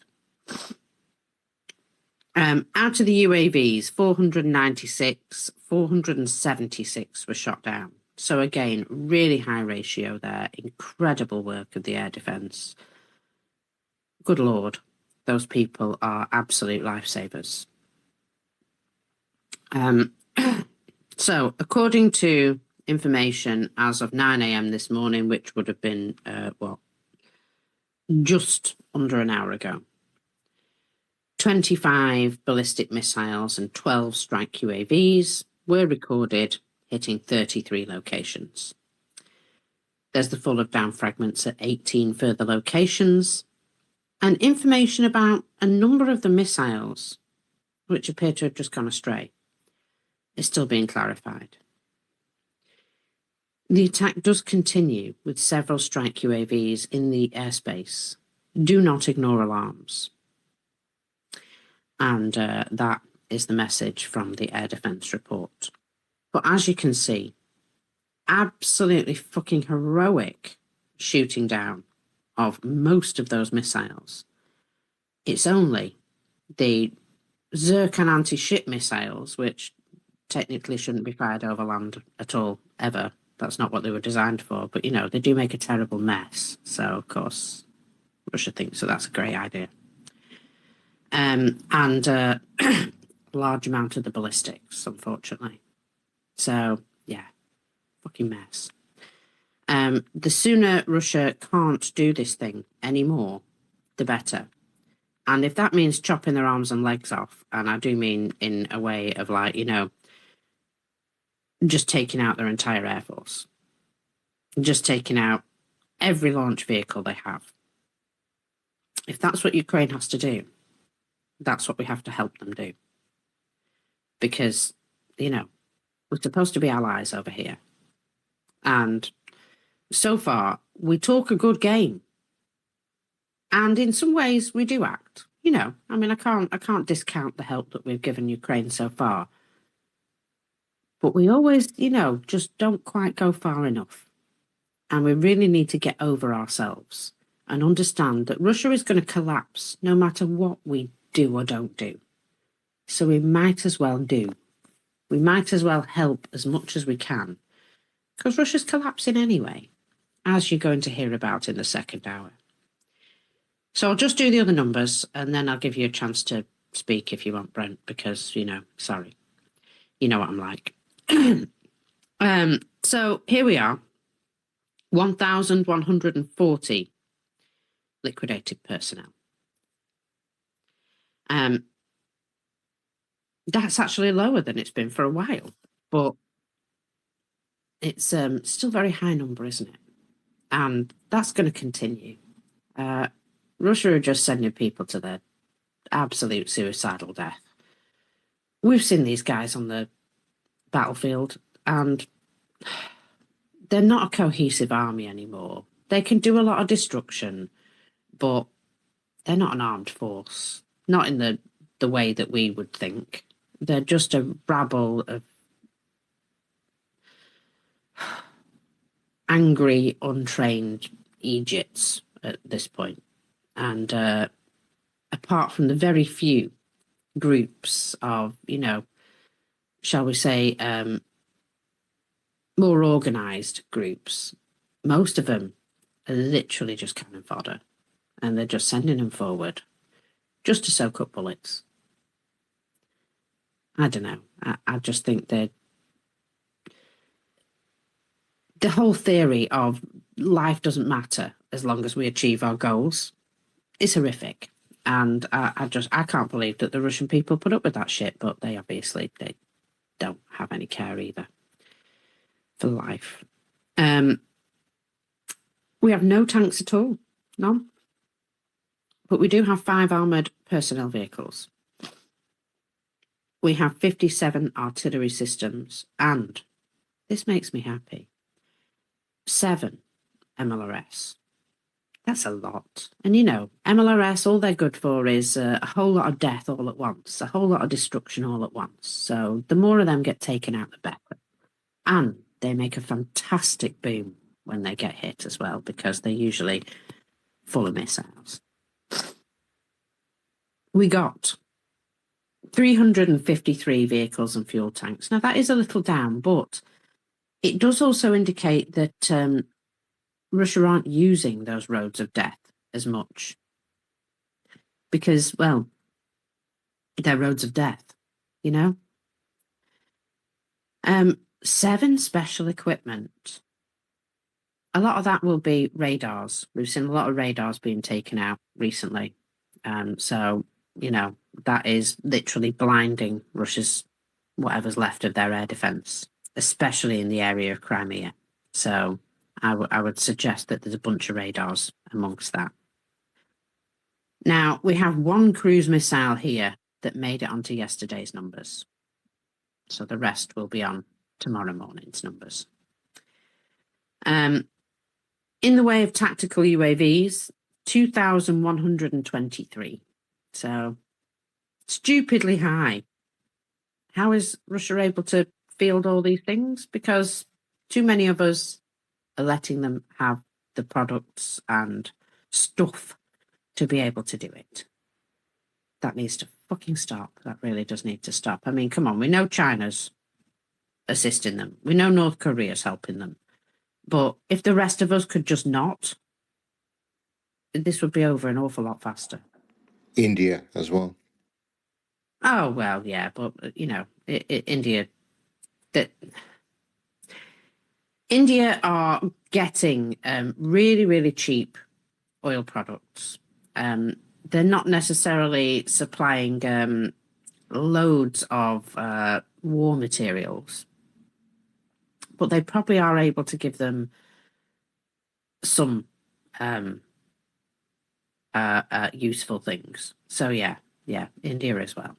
Out of the UAVs, 496, 476 were shot down. So again, really high ratio there. Incredible work of the air defence. Good Lord, those people are absolute lifesavers. So according to information as of 9 a.m. this morning, which would have been, just under an hour ago, 25 ballistic missiles and 12 strike UAVs were recorded hitting 33 locations. There's the fall of down fragments at 18 further locations, and information about a number of the missiles, which appear to have just gone astray, is still being clarified. The attack does continue with several strike UAVs in the airspace. Do not ignore alarms. And that is the message from the air defense report. But as you can see, absolutely fucking heroic shooting down of most of those missiles. It's only the Zircon anti-ship missiles, which technically shouldn't be fired over land at all, ever. That's not what they were designed for. But, you know, they do make a terrible mess. So, of course, Russia thinks that that's a great idea. And large amount of the ballistics, unfortunately. So, yeah, fucking mess. The sooner Russia can't do this thing anymore, the better. And if that means chopping their arms and legs off, and I do mean in a way of like, you know, just taking out their entire air force, just taking out every launch vehicle they have. If that's what Ukraine has to do, that's what we have to help them do. Because, you know, we're supposed to be allies over here. And so far, we talk a good game. And in some ways, we do act. You know, I mean, I can't discount the help that we've given Ukraine so far. But we always, you know, just don't quite go far enough. And we really need to get over ourselves and understand that Russia is going to collapse no matter what we do or don't do. So we might as well do. We might as well help as much as we can. Because Russia's collapsing anyway, as you're going to hear about in the second hour. So I'll just do the other numbers and then I'll give you a chance to speak if you want, Brent, because, you know, sorry. You know what I'm like. So here we are. 1,140 liquidated personnel. That's actually lower than it's been for a while, but it's still a very high number, isn't it? And that's going to continue. Russia are just sending people to their absolute suicidal death. We've seen these guys on the battlefield, and they're not a cohesive army anymore. They can do a lot of destruction, but they're not an armed force. Not in the way that we would think. They're just a rabble of angry, untrained Egypts at this point. And apart from the very few groups of, you know, shall we say, more organised groups, most of them are literally just cannon fodder. And they're just sending them forward just to soak up bullets. I don't know. I just think that the whole theory of life doesn't matter as long as we achieve our goals is horrific. And I can't believe that the Russian people put up with that shit, but they don't have any care either for life. We have no tanks at all, none. But we do have 5 armoured personnel vehicles. We have 57 artillery systems and, this makes me happy, 7 MLRS. That's a lot. And you know, MLRS, all they're good for is a whole lot of death all at once, a whole lot of destruction all at once. So the more of them get taken out, the better. And they make a fantastic boom when they get hit as well, because they're usually full of missiles. We got 353 vehicles and fuel tanks. Now, that is a little down, but it does also indicate that Russia aren't using those roads of death as much. Because, well, they're roads of death, you know? 7 special equipment. A lot of that will be radars. We've seen a lot of radars being taken out recently. So, you know, that is literally blinding Russia's whatever's left of their air defense, especially in the area of Crimea. So I would suggest that there's a bunch of radars amongst that. Now, we have 1 cruise missile here that made it onto yesterday's numbers. So the rest will be on tomorrow morning's numbers. In the way of tactical UAVs, 2,123. So stupidly high How is Russia able to field all these things? Because too many of us are letting them have the products and stuff to be able to do it. That needs to fucking stop. That really does need to stop. I mean, come on, we know China's assisting them. We know North Korea's helping them. But if the rest of us could just not, this would be over an awful lot faster. India as well. Oh, well, yeah, but, you know, India are getting really, really cheap oil products. They're not necessarily supplying loads of war materials, but they probably are able to give them some useful things. So yeah, India as well.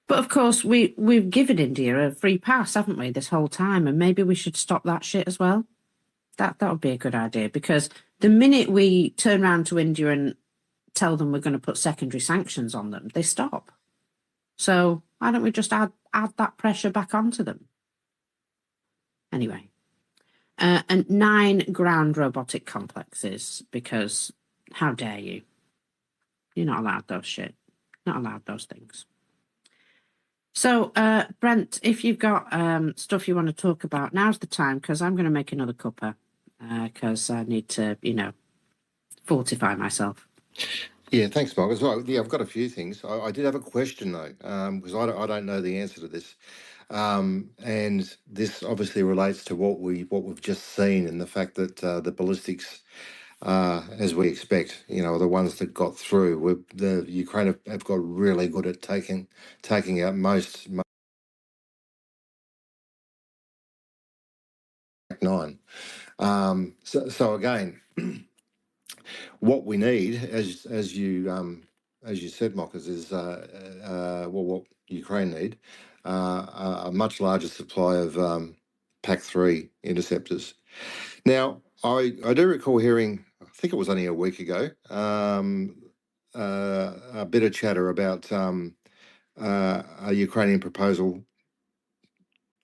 But of course, we've given India a free pass, haven't we, this whole time? And maybe we should stop that shit as well. That would be a good idea, because the minute we turn around to India and tell them we're going to put secondary sanctions on them, they stop. So why don't we just add that pressure back onto them? Anyway, and 9 ground robotic complexes, because how dare you? You're not allowed those shit. Not allowed those things. So, Brent, if you've got stuff you want to talk about, now's the time, because I'm going to make another cuppa, because I need to, you know, fortify myself. Yeah, thanks, Mark. As well, yeah, I've got a few things. I did have a question though, because I don't know the answer to this, and this obviously relates to what we've just seen, and the fact that the ballistics, as we expect, you know, the ones that got through, the Ukraine have got really good at taking out most 9. So again, what we need, as you said, Mockers, is what Ukraine need, a much larger supply of PAC-3 interceptors. Now, I do recall hearing, I think it was only a week ago, a bit of chatter about a Ukrainian proposal,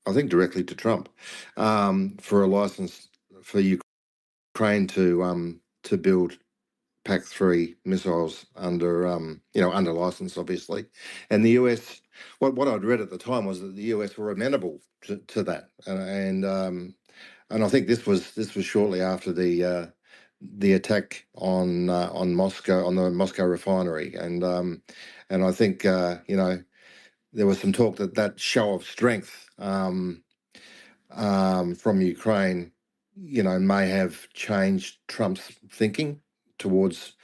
I think directly to Trump, for a license for Ukraine to build PAC-3 missiles under under license, obviously, and the US. What I'd read at the time was that the US were amenable to that, and I think this was shortly after the attack on Moscow, on the Moscow refinery, and I think there was some talk that show of strength from Ukraine, may have changed Trump's thinking towards,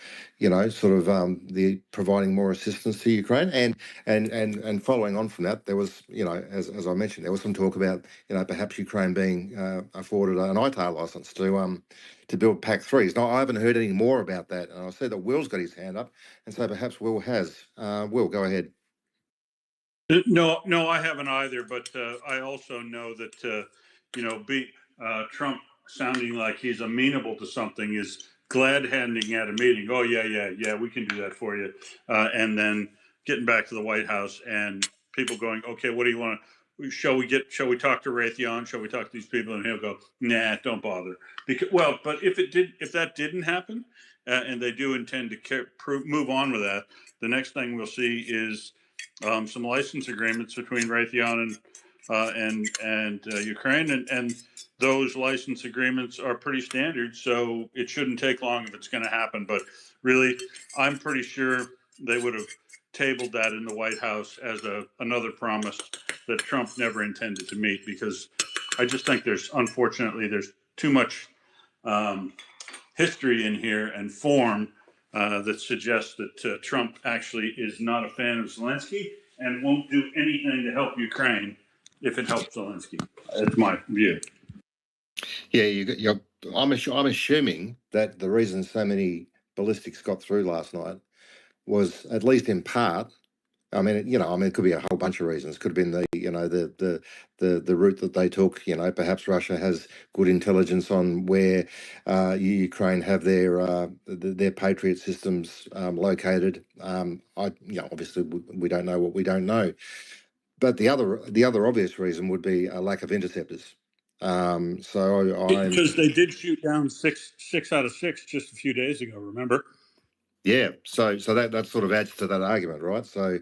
sort of the providing more assistance to Ukraine, and following on from that, there was, as I mentioned, there was some talk about, perhaps Ukraine being afforded an ITAR license to build PAC-3s. Now, I haven't heard any more about that, and I see that Will's got his hand up, and so perhaps Will has. Will, go ahead. No, I haven't either. But I also know that Trump sounding like he's amenable to something is glad handing at a meeting. Oh yeah, we can do that for you, and then getting back to the White House and people going, okay, what do you want to? Shall we talk to Raytheon? Shall we talk to these people? And he'll go, nah, don't bother. But if that didn't happen, and they do intend to move on with that, the next thing we'll see is some license agreements between Raytheon and Ukraine, and those license agreements are pretty standard, so it shouldn't take long if it's going to happen. But really, I'm pretty sure they would have tabled that in the White House as another promise that Trump never intended to meet, because I just think unfortunately there's too much history in here and form that suggests that Trump actually is not a fan of Zelensky and won't do anything to help Ukraine if it helps Zelensky. That's my view. Yeah, I'm assuming that the reason so many ballistics got through last night was, at least in part, it could be a whole bunch of reasons. Could have been the route that they took. Perhaps Russia has good intelligence on where Ukraine have their Patriot systems located. Obviously we don't know what we don't know, but the other obvious reason would be a lack of interceptors. So I'm Because they did shoot down six out of 6 just a few days ago. Remember? yeah. So that sort of adds to that argument, right? So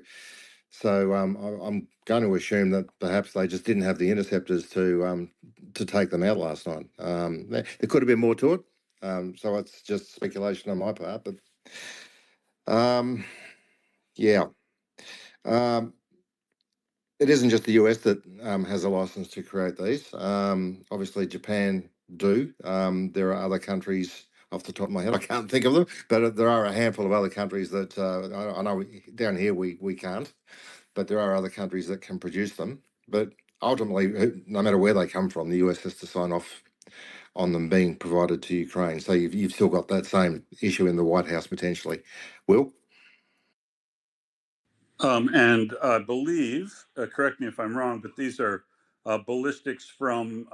I'm going to assume that perhaps they just didn't have the interceptors to take them out last night. There could have been more to it. So it's just speculation on my part, but yeah. It isn't just the US that has a license to create these. Obviously, Japan do. There are other countries, off the top of my head, I can't think of them, but there are a handful of other countries that I know down here we can't, but there are other countries that can produce them. But ultimately, no matter where they come from, the US has to sign off on them being provided to Ukraine. So you've still got that same issue in the White House potentially. Will? And I believe, correct me if I'm wrong, but these are ballistics from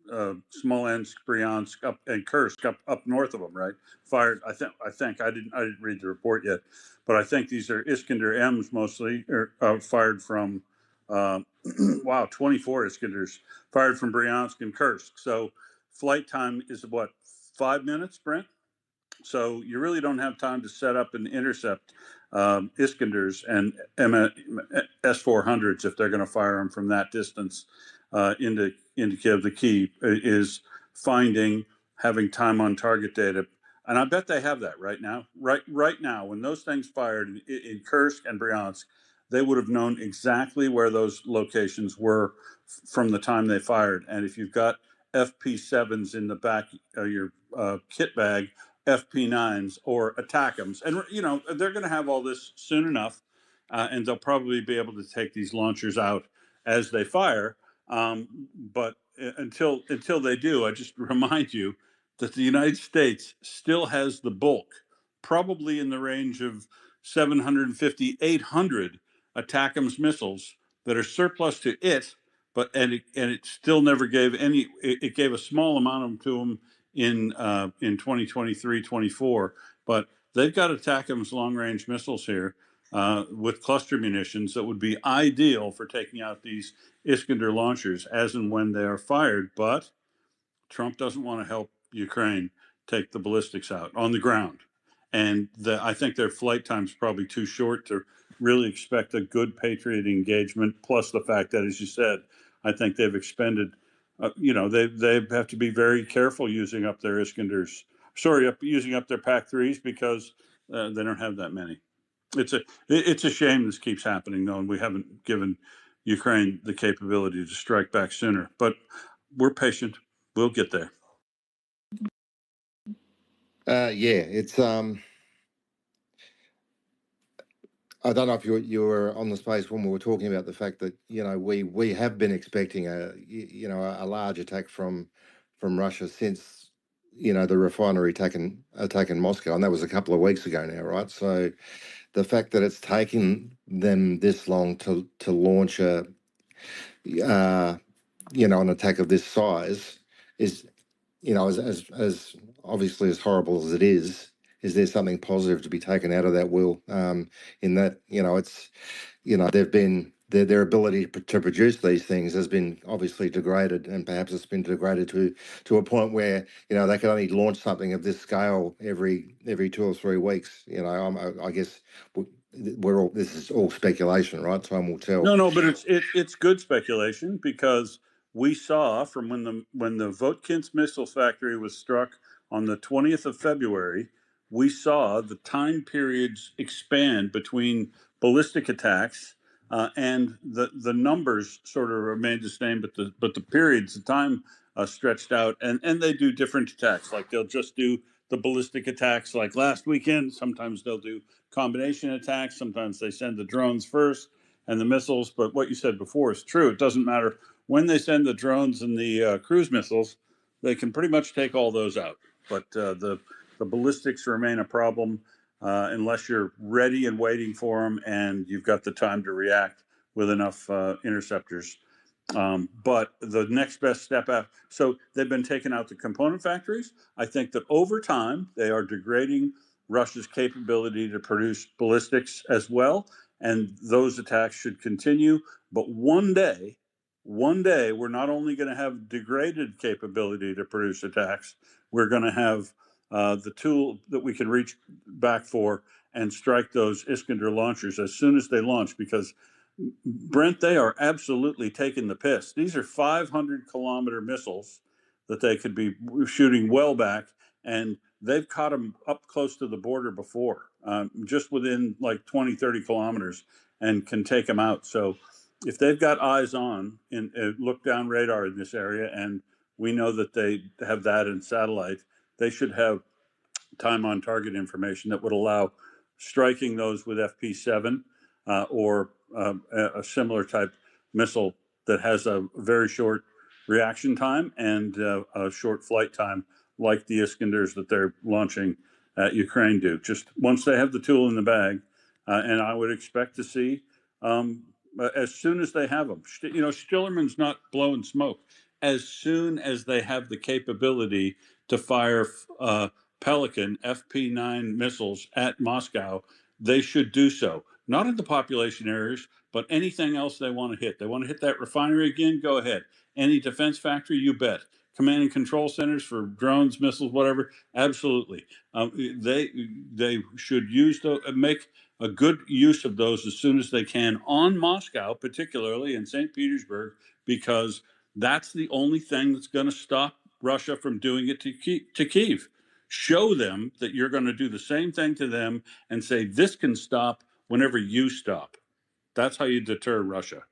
Smolensk, Bryansk, up and Kursk, up north of them, right? Fired. I think I didn't read the report yet, but I think these are Iskander M's mostly, or fired from. Wow, 24 Iskanders fired from Bryansk and Kursk. So flight time is what, 5 minutes, Brent? So you really don't have time to set up and intercept Iskanders and S-400s if they're going to fire them from that distance into Kiev. The key is having time on target data, and I bet they have that right now. Right now, when those things fired in Kursk and Bryansk, they would have known exactly where those locations were from the time they fired. And if you've got FP7s in the back of your kit bag, FP9s or ATACMs, and they're going to have all this soon enough, and they'll probably be able to take these launchers out as they fire. But until they do, I just remind you that the United States still has the bulk, probably in the range of 750, 800 ATACMS missiles that are surplus to it, but it still never gave any. It gave a small amount of them to them in 2023, 24, but they've got ATACMS long-range missiles here with cluster munitions that would be ideal for taking out these Iskander launchers as and when they are fired. But Trump doesn't want to help Ukraine take the ballistics out on the ground. And I think their flight time's probably too short to really expect a good Patriot engagement. Plus the fact that, as you said, I think they've expended, they have to be very careful using up their Iskanders. Using up their PAC-3s because they don't have that many. It's a shame this keeps happening, though, and we haven't given Ukraine the capability to strike back sooner. But we're patient. We'll get there. Yeah, it's I don't know if you were on the space when we were talking about the fact that we have been expecting a large attack from Russia since the refinery attack in Moscow, and that was a couple of weeks ago now, right? So the fact that it's taken them this long to launch an attack of this size is, as obviously as horrible as it is there something positive to be taken out of that, Will? In that, it's, they've been their ability to produce these things has been obviously degraded, and perhaps it's been degraded to a point where they can only launch something of this scale every 2 or 3 weeks. I guess this is all speculation, right? Time will tell. No, but it's good speculation because we saw from when the Votkins missile factory was struck on the 20th of February, we saw the time periods expand between ballistic attacks and the numbers sort of remained the same, but the periods, the time stretched out, and they do different attacks. Like they'll just do the ballistic attacks like last weekend. Sometimes they'll do combination attacks. Sometimes they send the drones first and the missiles. But what you said before is true. It doesn't matter when they send the drones and the cruise missiles, they can pretty much take all those out. But the ballistics remain a problem unless you're ready and waiting for them and you've got the time to react with enough interceptors. But the next best step after, so they've been taking out the component factories. I think that over time, they are degrading Russia's capability to produce ballistics as well. and those attacks should continue. But one day, we're not only going to have degraded capability to produce attacks, we're going to have the tool that we can reach back for and strike those Iskander launchers as soon as they launch, because Brent, they are absolutely taking the piss. These are 500-kilometer missiles that they could be shooting well back, and they've caught them up close to the border before, just within like 20, 30 kilometers, and can take them out. So if they've got eyes on in look down radar in this area, and we know that they have that in satellite, they should have time on target information that would allow striking those with FP7 or a similar type missile that has a very short reaction time and a short flight time, like the Iskanders that they're launching at Ukraine do. Just once they have the tool in the bag, and I would expect to see as soon as they have them. You know, Stillerman's not blowing smoke. As soon as they have the capability to fire Pelican FP9 missiles at Moscow, they should do so. Not in the population areas, but anything else they want to hit. They want to hit that refinery again, go ahead. Any defense factory, you bet. Command and control centers for drones, missiles, whatever, absolutely. They should use make a good use of those as soon as they can on Moscow, particularly in St. Petersburg, because that's the only thing that's going to stop Russia from doing it to Kyiv. Show them that you're going to do the same thing to them and say, this can stop whenever you stop. That's how you deter Russia.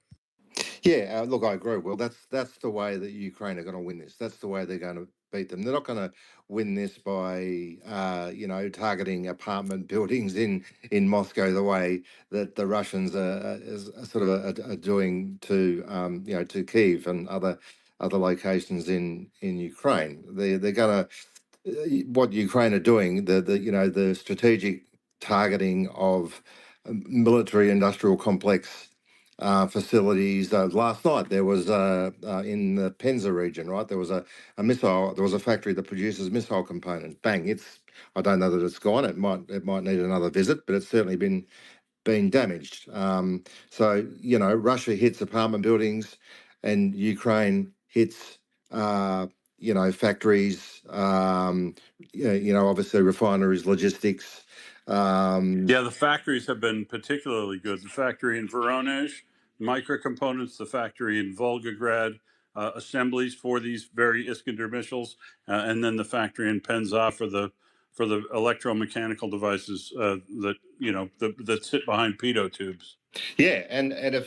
Yeah, look, I agree. Well, that's the way that Ukraine are going to win this. That's the way they're going to beat them. They're not going to win this by, targeting apartment buildings in Moscow the way that the Russians are doing to, to Kyiv and other locations in Ukraine. They're going to what Ukraine are doing. The strategic targeting of military industrial complex facilities. Last night there was in the Penza region, right? There was a missile. There was a factory that produces missile components. Bang! I don't know that it's gone. It might need another visit, but it's certainly been damaged. So Russia hits apartment buildings, and Ukraine hits factories. Obviously refineries, logistics. Yeah, the factories have been particularly good. The factory in Voronezh, micro components, the factory in Volgograd, assemblies for these very Iskander missiles, and then the factory in Penza for the electromechanical devices that sit behind pitot tubes. Yeah, and if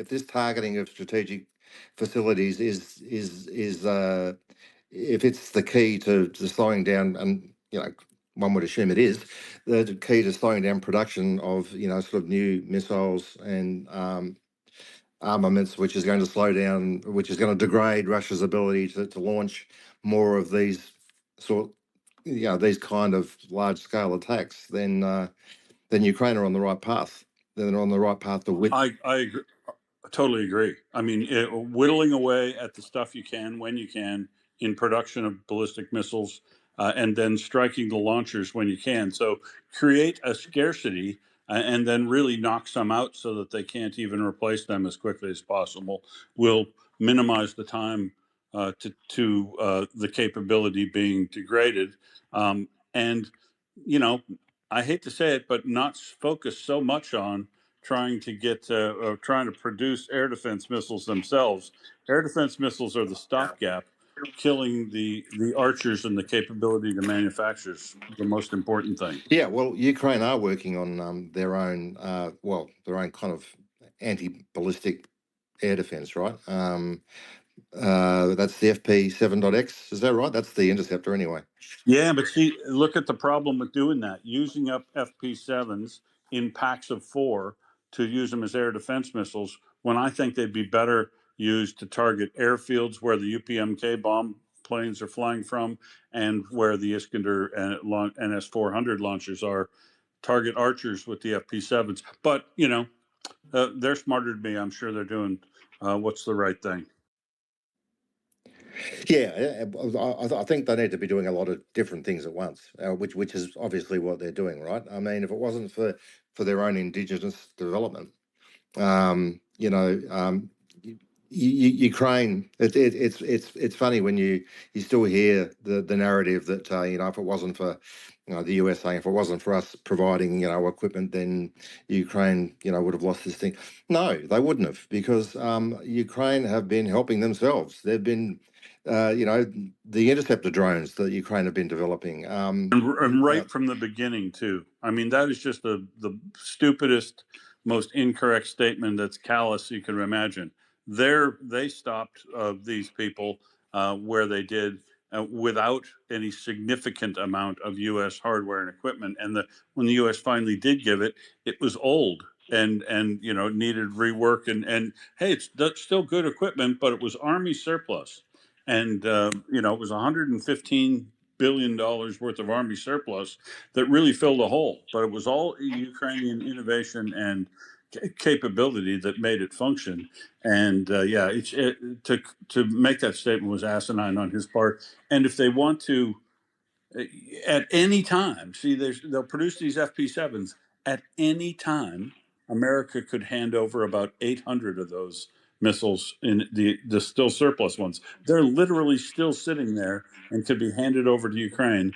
this targeting of strategic facilities is if it's the key to slowing down, and one would assume it is the key to slowing down production of sort of new missiles and armaments, which is going to slow down, which is going to degrade Russia's ability to launch more of these these kind of large scale attacks, then Ukraine are on the right path. Then they're on the right path to win. I agree. Totally agree. I mean, whittling away at the stuff you can when you can in production of ballistic missiles, and then striking the launchers when you can. So create a scarcity, and then really knock some out so that they can't even replace them as quickly as possible. Will minimize the time to the capability being degraded. And I hate to say it, but not focus so much on trying to produce air defense missiles themselves. Air defense missiles are the stopgap. Killing the archers and the capability to manufacture is the most important thing. Yeah, well, Ukraine are working on their own kind of anti-ballistic air defense, right? That's the FP7.X, is that right? That's the interceptor anyway. Yeah, but see, look at the problem with doing that. Using up FP7s in packs of 4 to use them as air defense missiles, when I think they'd be better used to target airfields where the UPMK bomb planes are flying from, and where the Iskander and NS-400 launchers are. Target archers with the FP7s. But, they're smarter than me. I'm sure they're doing what's the right thing. Yeah, I think they need to be doing a lot of different things at once, which is obviously what they're doing, right? I mean, if it wasn't for their own indigenous development, you know, Ukraine. It's funny when you still hear the narrative that you know, if it wasn't for the US saying if it wasn't for us providing equipment, then Ukraine would have lost this thing. No, they wouldn't have, because Ukraine have been helping themselves. They've been the interceptor drones that Ukraine have been developing. And right from the beginning too. I mean, that is just the stupidest, most incorrect statement that's callous you can imagine. They stopped these people where they did without any significant amount of U.S. hardware and equipment. And when the U.S. finally did give it, it was old and needed rework. And hey, that's still good equipment, but it was Army surplus, and it was 115 billion dollars worth of army surplus that really filled a hole, but it was all Ukrainian innovation and capability that made it function. And to make that statement was asinine on his part. And if they want to, at any time, see, they'll produce these FP7s at any time. America could hand over about 800 of those missiles in the still surplus ones. They're literally still sitting there and could be handed over to Ukraine.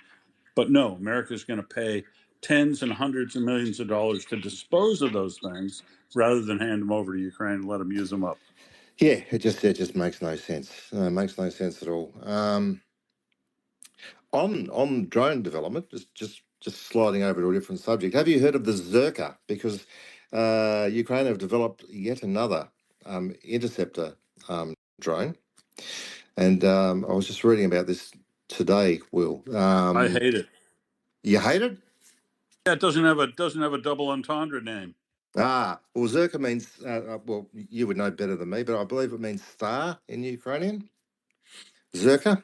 But no, America's going to pay tens and hundreds of millions of dollars to dispose of those things rather than hand them over to Ukraine and let them use them up. Yeah, it just makes no sense. Makes no sense at all. On drone development, just sliding over to a different subject. Have you heard of the Zerka? Because Ukraine have developed yet another interceptor drone, and I was just reading about this today. Will I hate it. you hate it? Yeah, it doesn't have a double entendre name. Well, Zerka means well, you would know better than me, but I believe it means star in Ukrainian. Zerka.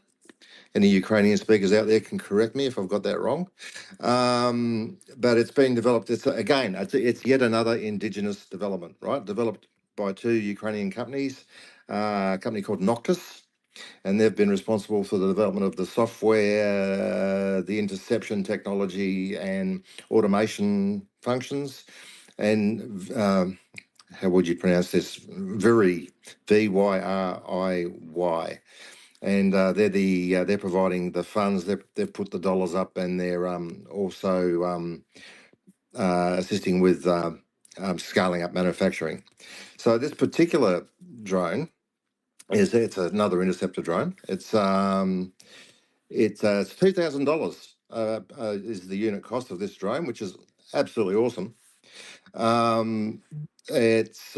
Any Ukrainian speakers out there can correct me if I've got that wrong. But it's been developed. It's yet another indigenous development, right? Developed by two Ukrainian companies, a company called Noctis, and they've been responsible for the development of the software, the interception technology, and automation functions. And how would you pronounce this? Vyriy. And they're providing the funds. They've put the dollars up, and they're also assisting with scaling up manufacturing. So this particular drone it's another interceptor drone. It's $2,000 is the unit cost of this drone, which is absolutely awesome. It's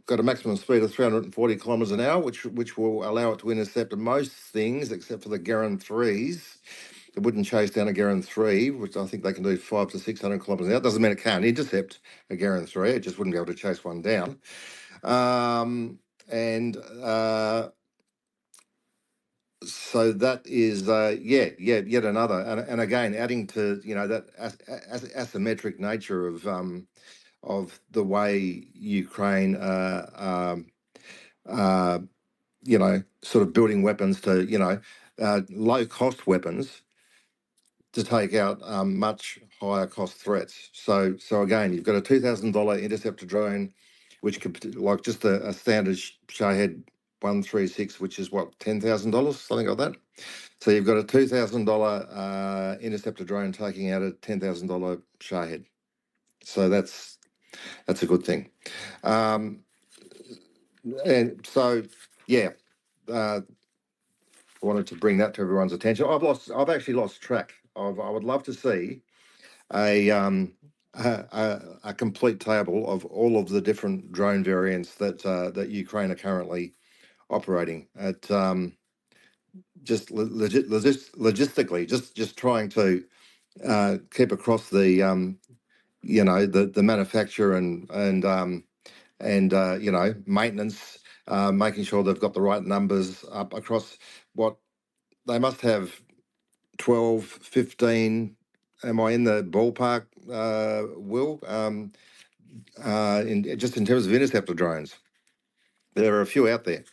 got a maximum speed of 340 kilometers an hour, which will allow it to intercept most things except for the Garand 3s. It wouldn't chase down a Garand 3, which I think they can do 500 to 600 kilometers an hour. Doesn't mean it can't intercept a Garand 3. It just wouldn't be able to chase one down. So that is yet another, and again adding to that asymmetric nature of the way Ukraine sort of building weapons to low cost weapons to take out much higher cost threats. So again, you've got a $2,000 interceptor drone, which could, like just a standard Shahed 136, which is what, $10,000, something like that. So you've got a $2,000 interceptor drone taking out a $10,000 Shahed. So that's a good thing. And so wanted to bring that to everyone's attention. I've actually lost track of. I would love to see a complete table of all of the different drone variants that Ukraine are currently operating at. Just logistically, just trying to keep across the the manufacture and maintenance, making sure they've got the right numbers up across what they must have 12, 15. Am I in the ballpark, Will? In terms of interceptor drones, There are a few out there.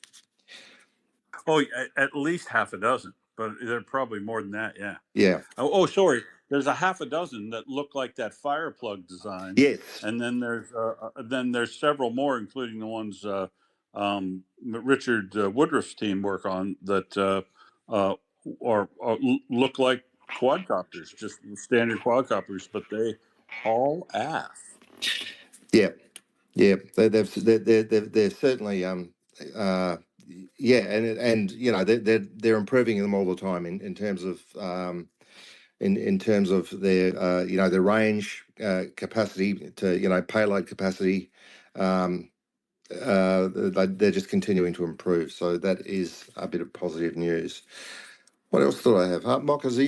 Oh, at least half a dozen, but there are probably more than that. Yeah. Yeah. Sorry. There's a half a dozen that look like that fire plug design. Yes. And then there's several more, including the ones Richard Woodruff's team work on that look like quadcopters, just standard quadcopters, but they haul ass. Yeah. Yeah. They're certainly yeah, and you know they're improving them all the time in terms of in terms of their you know their range capacity to you know payload capacity. They're just continuing to improve, so that is a bit of positive news. What else do I have? Mockers, are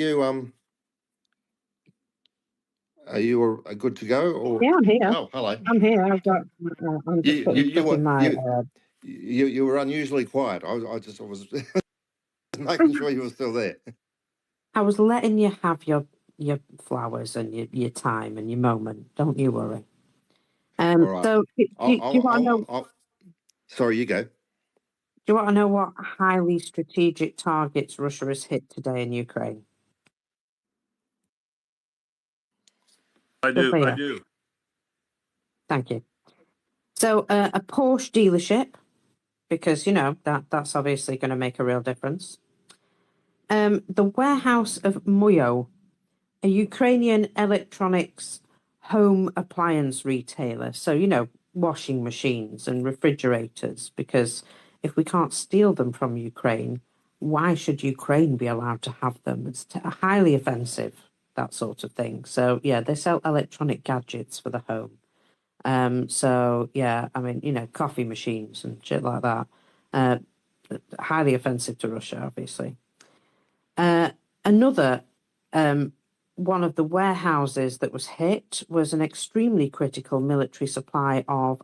you good to go? Or Yeah, I'm here. oh, hello. I'm here. I've got. I'm just putting stuff in my. You were unusually quiet. I was making sure you were still there. I was letting you have your flowers and your time and your moment. Don't you worry. All right. So do you want to know? Sorry, you go. Do you want to know what highly strategic targets Russia has hit today in Ukraine? I do. Thank you. So a Porsche dealership, because you know that's obviously going to make a real difference. The warehouse of Muyo, a Ukrainian electronics home appliance retailer. So you know, washing machines and refrigerators, because if we can't steal them from Ukraine, why should Ukraine be allowed to have them? It's highly offensive, that sort of thing. So yeah, they sell electronic gadgets for the home. So yeah, I mean, you know, coffee machines and shit like that. Highly offensive to Russia, obviously. Another one of the warehouses that was hit was an extremely critical military supply of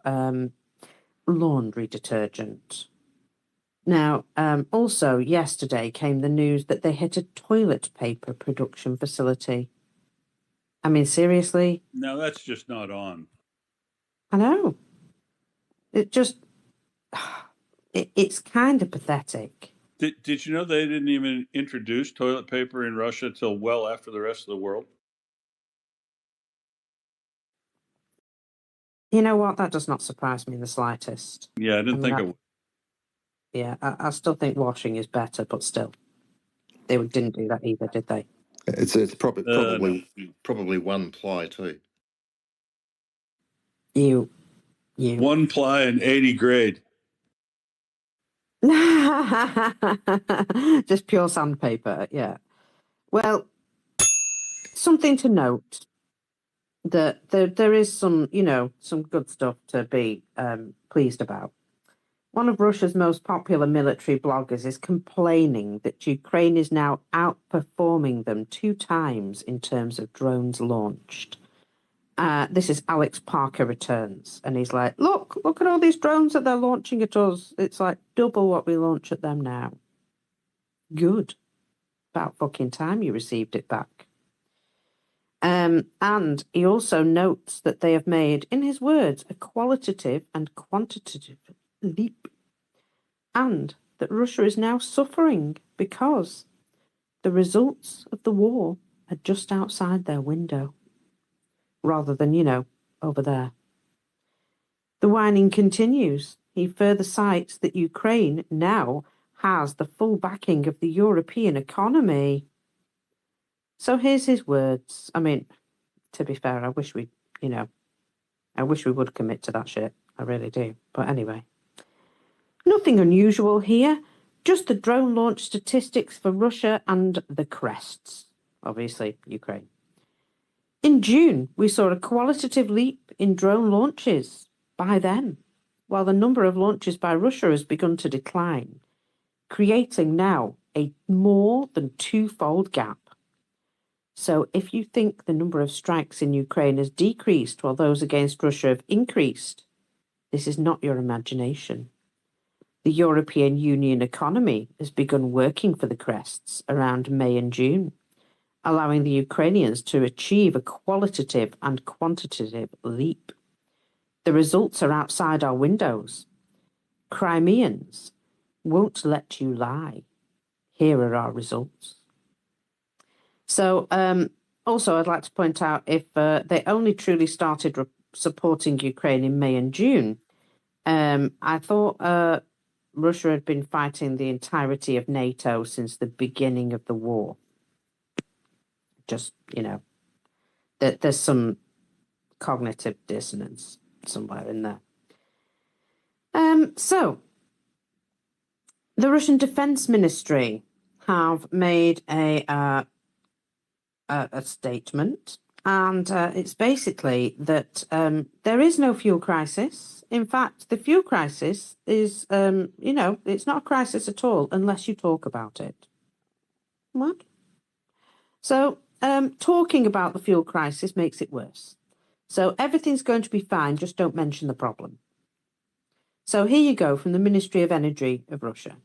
laundry detergent. Now, also yesterday came the news that they hit a toilet paper production facility. I mean, seriously? No, that's just not on. I know. It's kind of pathetic. Did you know they didn't even introduce toilet paper in Russia till well after the rest of the world? You know what? That does not surprise me in the slightest. Yeah, I didn't think it would. Yeah, I still think washing is better, but still, they didn't do that either, did they? It's probably no. one ply too. You. One ply and 80 grade. Just pure sandpaper, yeah. Well, something to note that there is some, you know, some good stuff to be pleased about. One of Russia's most popular military bloggers is complaining that Ukraine is now outperforming them 2 times in terms of drones launched. This is Alex Parker Returns, and he's like, look at all these drones that they're launching at us. It's like double what we launch at them now. Good. About fucking time you received it back. And he also notes that they have made, in his words, a qualitative and quantitative leap, and that Russia is now suffering because the results of the war are just outside their window, rather than, you know, over there. The whining continues. He further cites that Ukraine now has the full backing of the European economy. So here's his words. I mean, to be fair, I wish we would commit to that shit. I really do. But anyway. Nothing unusual here. Just the drone launch statistics for Russia and the crests. Obviously, Ukraine. In June, we saw a qualitative leap in drone launches by them, while the number of launches by Russia has begun to decline, creating now a more than 2-fold gap. So if you think the number of strikes in Ukraine has decreased while those against Russia have increased, this is not your imagination. The European Union economy has begun working for the crests around May and June, allowing the Ukrainians to achieve a qualitative and quantitative leap. The results are outside our windows. Crimeans won't let you lie. Here are our results. So, also, I'd like to point out if they only truly started supporting Ukraine in May and June, I thought Russia had been fighting the entirety of NATO since the beginning of the war. Just, there's some cognitive dissonance somewhere in there. So, the Russian Defense Ministry have made a statement, and it's basically that there is no fuel crisis. In fact, the fuel crisis is, it's not a crisis at all unless you talk about it. What? So, talking about the fuel crisis makes it worse. So everything's going to be fine, just don't mention the problem. So here you go from the Ministry of Energy of Russia.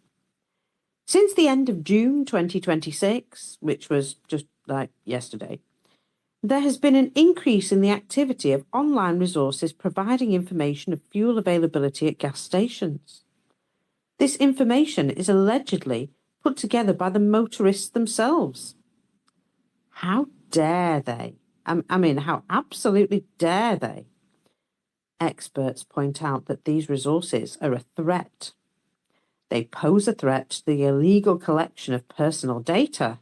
Since the end of June 2026, which was just like yesterday, there has been an increase in the activity of online resources providing information of fuel availability at gas stations. This information is allegedly put together by the motorists themselves. How dare they? I mean, how absolutely dare they? Experts point out that these resources are a threat. They pose a threat to the illegal collection of personal data.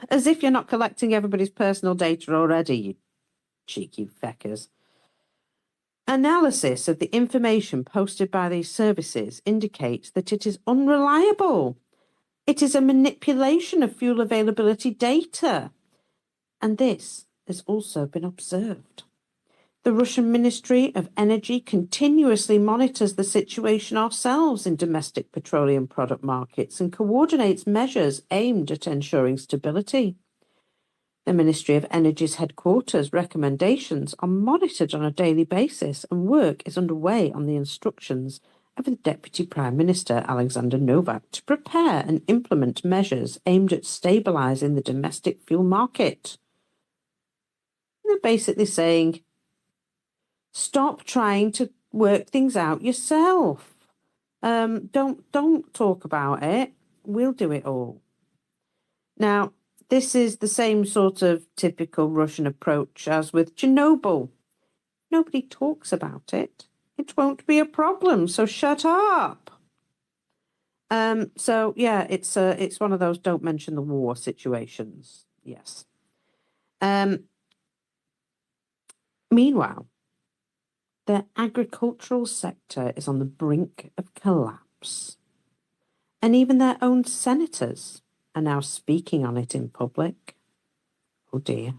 As if you're not collecting everybody's personal data already, you cheeky feckers. Analysis of the information posted by these services indicates that it is unreliable. It is a manipulation of fuel availability data. And this has also been observed. The Russian Ministry of Energy continuously monitors the situation ourselves in domestic petroleum product markets and coordinates measures aimed at ensuring stability. The Ministry of Energy's headquarters recommendations are monitored on a daily basis, and work is underway on the instructions of the Deputy Prime Minister Alexander Novak to prepare and implement measures aimed at stabilising the domestic fuel market. They're basically saying, stop trying to work things out yourself. Don't talk about it. We'll do it all. Now, this is the same sort of typical Russian approach as with Chernobyl. Nobody talks about it. It won't be a problem, so shut up. So yeah, it's one of those don't mention the war situations. Yes. Meanwhile, the agricultural sector is on the brink of collapse. And even their own senators are now speaking on it in public. Oh dear.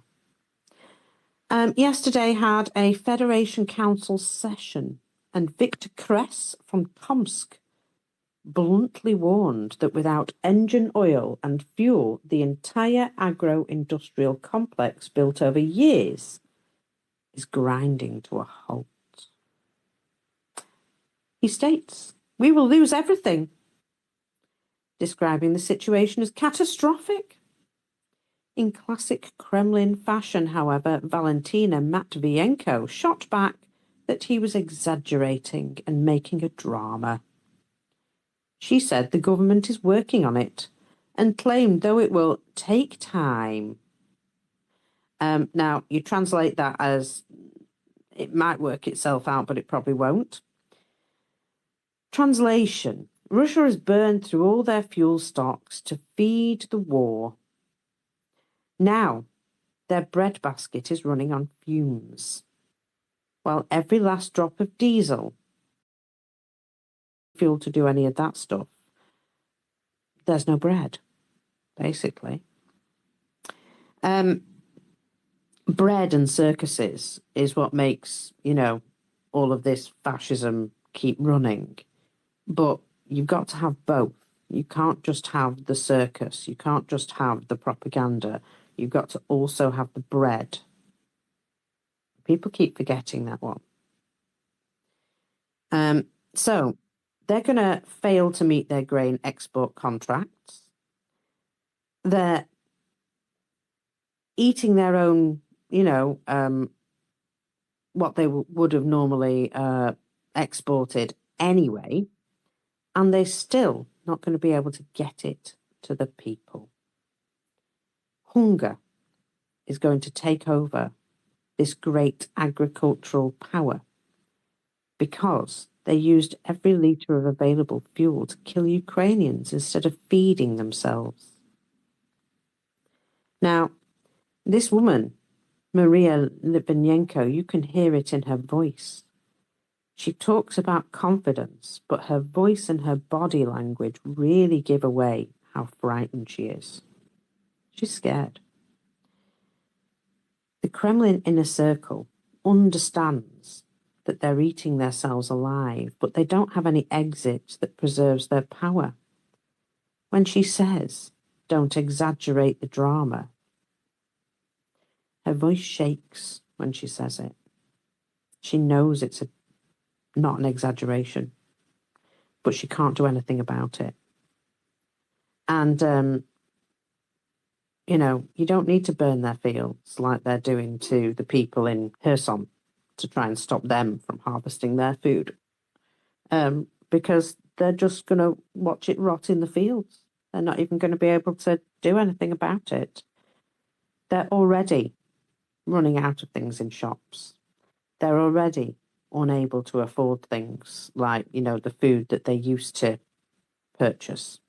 Yesterday had a Federation Council session, and Victor Kress from Tomsk bluntly warned that without engine oil and fuel, the entire agro-industrial complex built over years is grinding to a halt. He states, "We will lose everything," describing the situation as catastrophic. In classic Kremlin fashion, however, Valentina Matvienko shot back that he was exaggerating and making a drama. She said the government is working on it and claimed though it will take time. Now, you translate that as it might work itself out, but it probably won't. Translation: Russia has burned through all their fuel stocks to feed the war. Now, their breadbasket is running on fumes, while every last drop of diesel, fuel to do any of that stuff, there's no bread, basically. Bread and circuses is what makes, all of this fascism keep running. But you've got to have both. You can't just have the circus. You can't just have the propaganda. You've got to also have the bread. People keep forgetting that one. So they're going to fail to meet their grain export contracts. They're eating their own, what they would have normally exported anyway, and they're still not going to be able to get it to the people. Hunger is going to take over this great agricultural power because they used every litre of available fuel to kill Ukrainians instead of feeding themselves. Now, this woman, Maria Litvinenko, you can hear it in her voice. She talks about confidence, but her voice and her body language really give away how frightened she is. She's scared. The Kremlin inner circle understands that they're eating themselves alive, but they don't have any exit that preserves their power. When she says, "Don't exaggerate the drama," her voice shakes when she says it. She knows it's not an exaggeration, but she can't do anything about it. And, you know, you don't need to burn their fields like they're doing to the people in Kherson to try and stop them from harvesting their food, because they're just going to watch it rot in the fields. They're not even going to be able to do anything about it. They're already running out of things in shops. They're already unable to afford things like, you know, the food that they used to purchase.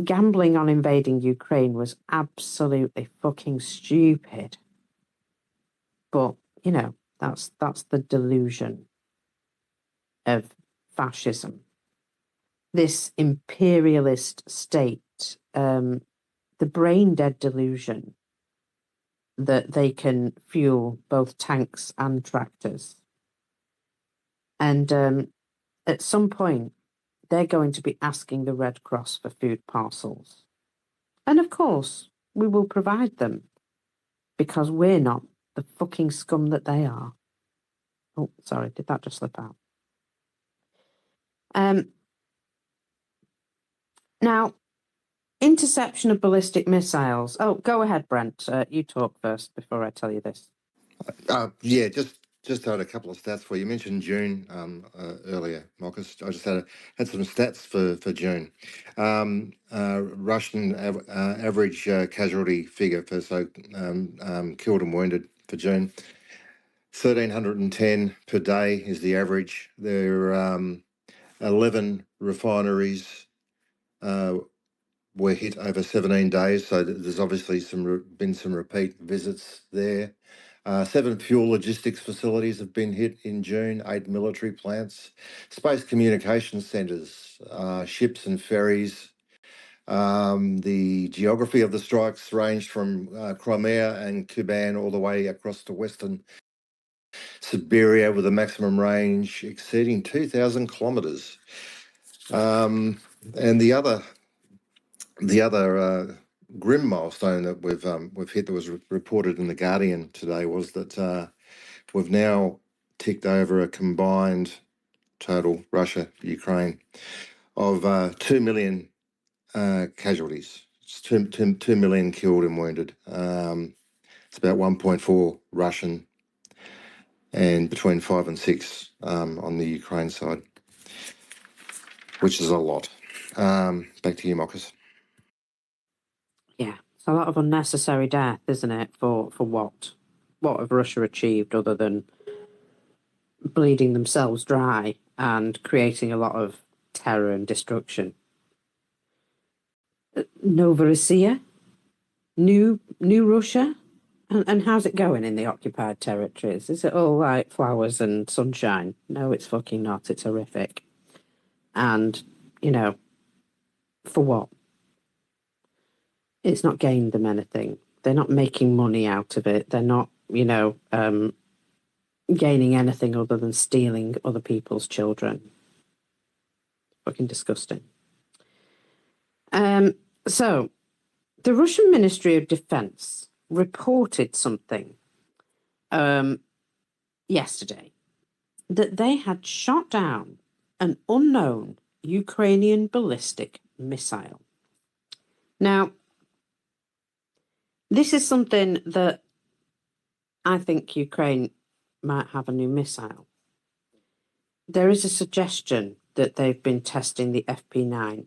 Gambling on invading Ukraine was absolutely fucking stupid. But, you know, that's the delusion of fascism. This imperialist state, the brain-dead delusion that they can fuel both tanks and tractors. And at some point, they're going to be asking the Red Cross for food parcels. And of course, we will provide them because we're not the fucking scum that they are. Oh, sorry, did that just slip out? Now, interception of ballistic missiles. Oh, go ahead, Brent. You talk first before I tell you this. Yeah, just had a couple of stats for you. You mentioned June earlier, Marcus. I just had some stats for June. Russian average casualty figure for killed and wounded for June. 1,310 per day is the average. There are 11 refineries were hit over 17 days, so there's obviously been some repeat visits there. 7 fuel logistics facilities have been hit in June, 8 military plants, space communications centres, ships and ferries. The geography of the strikes ranged from Crimea and Kuban all the way across to western Siberia, with a maximum range exceeding 2,000 kilometres. And the other grim milestone that we've hit that was reported in The Guardian today was that we've now ticked over a combined total, Russia, Ukraine, of 2 million casualties. It's 2 million killed and wounded. It's about 1.4 Russian and between 5 and 6 on the Ukraine side, which is a lot. Back to you, Marcus. Yeah, it's a lot of unnecessary death, isn't it? For what? What have Russia achieved other than bleeding themselves dry and creating a lot of terror and destruction? Novorossiya? New Russia? And how's it going in the occupied territories? Is it all like flowers and sunshine? No, it's fucking not. It's horrific. And, you know, for what? It's not gained them anything. They're not making money out of it. They're not, you know, gaining anything other than stealing other people's children. Fucking disgusting. So, the Russian Ministry of Defense reported something yesterday, that they had shot down an unknown Ukrainian ballistic missile. Now, this is something that I think Ukraine might have a new missile. there is a suggestion that they've been testing the FP9.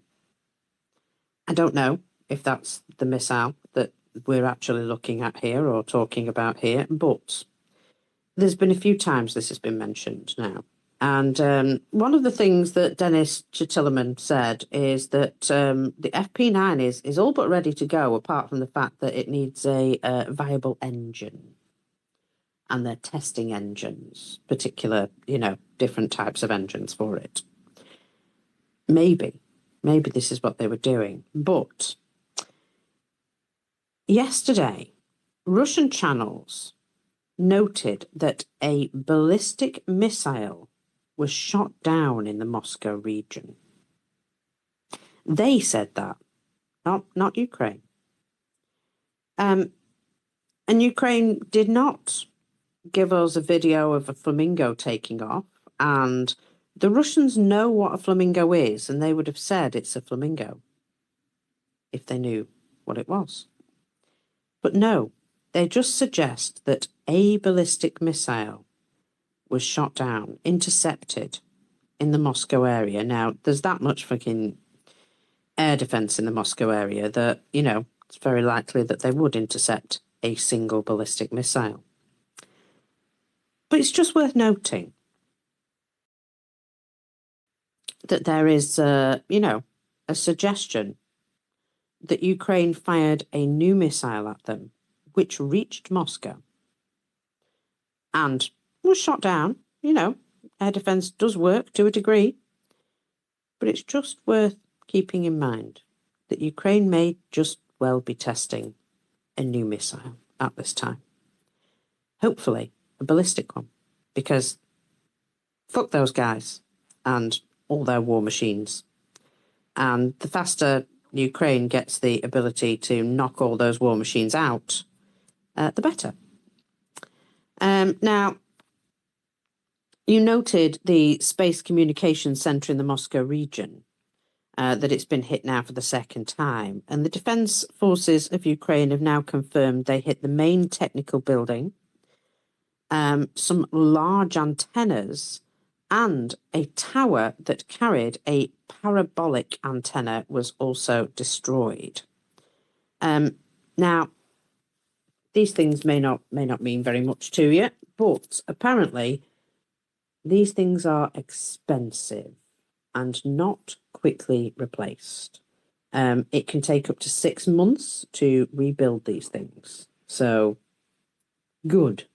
I don't know if that's the missile that we're actually looking at here or talking about here, but there's been a few times this has been mentioned now. And one of the things that Dennis Chitillerman said is that the FP9 is all but ready to go, apart from the fact that it needs a viable engine. And they're testing engines, particular, different types of engines for it. Maybe this is what they were doing. But yesterday, Russian channels noted that a ballistic missile was shot down in the Moscow region. They said that, not Ukraine. And Ukraine did not give us a video of a flamingo taking off, and the Russians know what a flamingo is, and they would have said it's a flamingo if they knew what it was. But no, they just suggest that a ballistic missile was shot down, intercepted in the Moscow area. Now, there's that much fucking air defense in the Moscow area that, it's very likely that they would intercept a single ballistic missile. But it's just worth noting that there is, a suggestion that Ukraine fired a new missile at them, which reached Moscow and was shot down. Air defense does work to a degree, but it's just worth keeping in mind that Ukraine may just well be testing a new missile at this time. Hopefully a ballistic one, because fuck those guys and all their war machines. And the faster Ukraine gets the ability to knock all those war machines out, the better. Now, you noted the Space Communications Centre in the Moscow region, that it's been hit now for the second time. And the Defence Forces of Ukraine have now confirmed they hit the main technical building, some large antennas, and a tower that carried a parabolic antenna was also destroyed. Now, these things may not mean very much to you, but apparently these things are expensive and not quickly replaced. It can take up to 6 months to rebuild these things. So, good.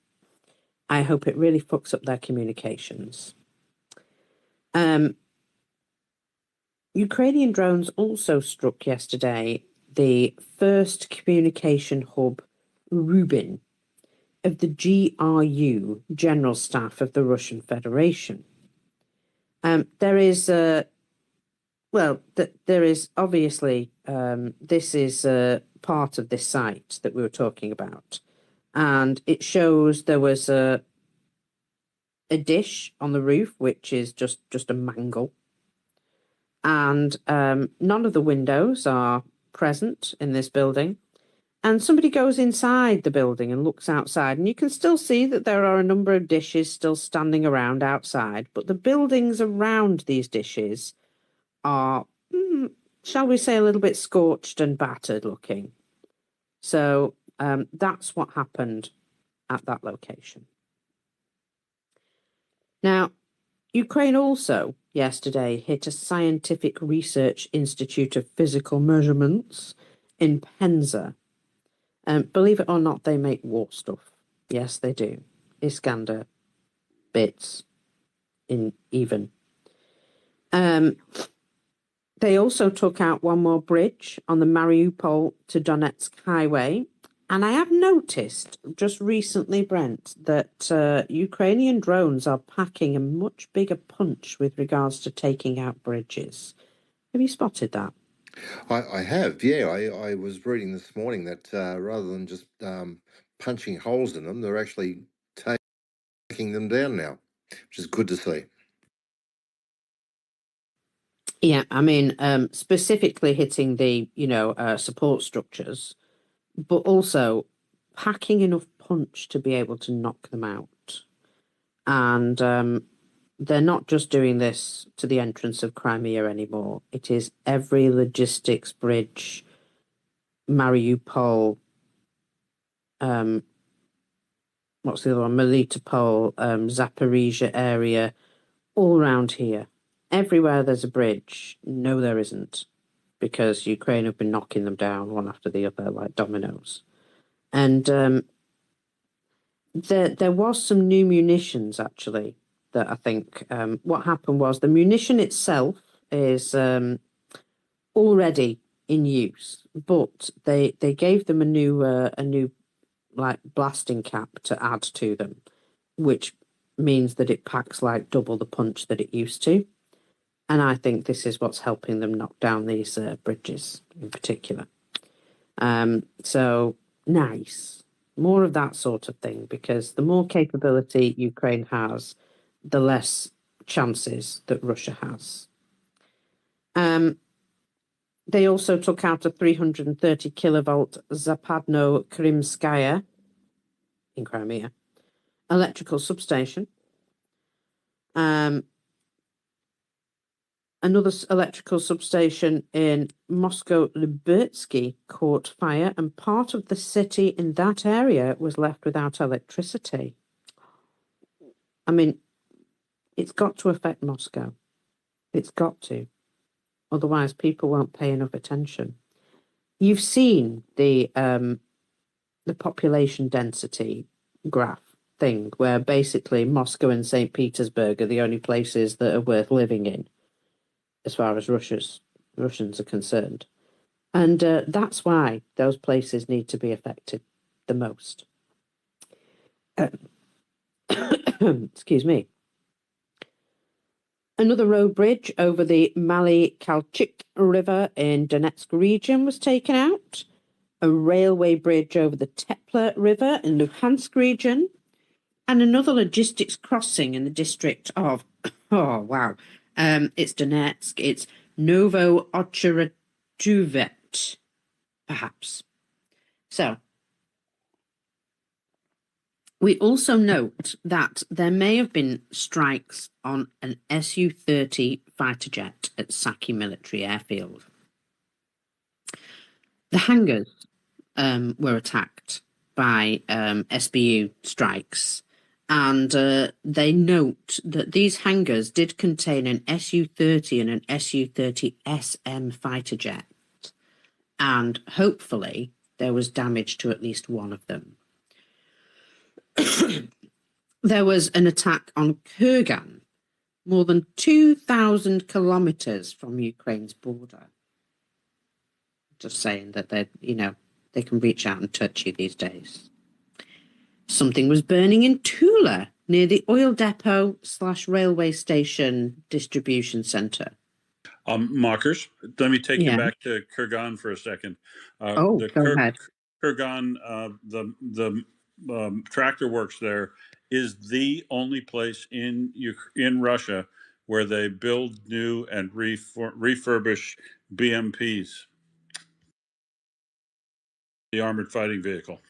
I hope it really fucks up their communications. Ukrainian drones also struck yesterday the first communication hub, Rubin, of the GRU, General Staff of the Russian Federation. There is obviously, this is part of this site that we were talking about. And it shows there was a dish on the roof, which is just a mangle. And none of the windows are present in this building. And somebody goes inside the building and looks outside, and you can still see that there are a number of dishes still standing around outside, but the buildings around these dishes are, shall we say, a little bit scorched and battered looking. So that's what happened at that location. Now, Ukraine also yesterday hit a scientific research institute of physical measurements in Penza. Believe it or not, they make war stuff. Yes, they do. Iskander, bits, even. They also took out one more bridge on the Mariupol to Donetsk highway. And I have noticed just recently, Brent, that Ukrainian drones are packing a much bigger punch with regards to taking out bridges. Have you spotted that? I have, yeah. I was reading this morning that rather than just punching holes in them, they're actually taking them down now, which is good to see. Yeah, I mean, specifically hitting the, support structures, but also packing enough punch to be able to knock them out. And they're not just doing this to the entrance of Crimea anymore. It is every logistics bridge, Mariupol, what's the other one? Melitopol, Zaporizhia area, all around here. Everywhere there's a bridge. No, there isn't, because Ukraine have been knocking them down one after the other like dominoes. And there was some new munitions actually that I think what happened was the munition itself is already in use, but they gave them a new like blasting cap to add to them, which means that it packs like double the punch that it used to. And I think this is what's helping them knock down these bridges in particular. So nice. More of that sort of thing, because the more capability Ukraine has, the less chances that Russia has. They also took out a 330 kilovolt Zapadno Krymskaya in Crimea electrical substation. Another electrical substation in Moscow-Lyubertsky caught fire, and part of the city in that area was left without electricity. I mean, it's got to affect Moscow. It's got to. Otherwise, people won't pay enough attention. You've seen the population density graph thing, where basically Moscow and St. Petersburg are the only places that are worth living in, as far as Russians are concerned. And that's why those places need to be affected the most. Excuse me. Another road bridge over the Mali-Kalchik River in Donetsk region was taken out. A railway bridge over the Tepla River in Luhansk region. And another logistics crossing in the district of, oh, wow, it's Donetsk, it's Novo Ocheretuvet, perhaps. So, we also note that there may have been strikes on an Su-30 fighter jet at Saki Military Airfield. The hangars were attacked by SBU strikes, and they note that these hangars did contain an Su-30 and an Su-30SM fighter jet, and hopefully there was damage to at least one of them. There was an attack on Kurgan, more than 2,000 kilometers from Ukraine's border. Just saying that they can reach out and touch you these days. Something was burning in Tula near the oil depot / railway station distribution center. Mockers, let me take you back to Kurgan for a second. Go ahead. Kurgan, the tractor works there is the only place in Russia where they build new and refurbish BMPs, the armored fighting vehicle.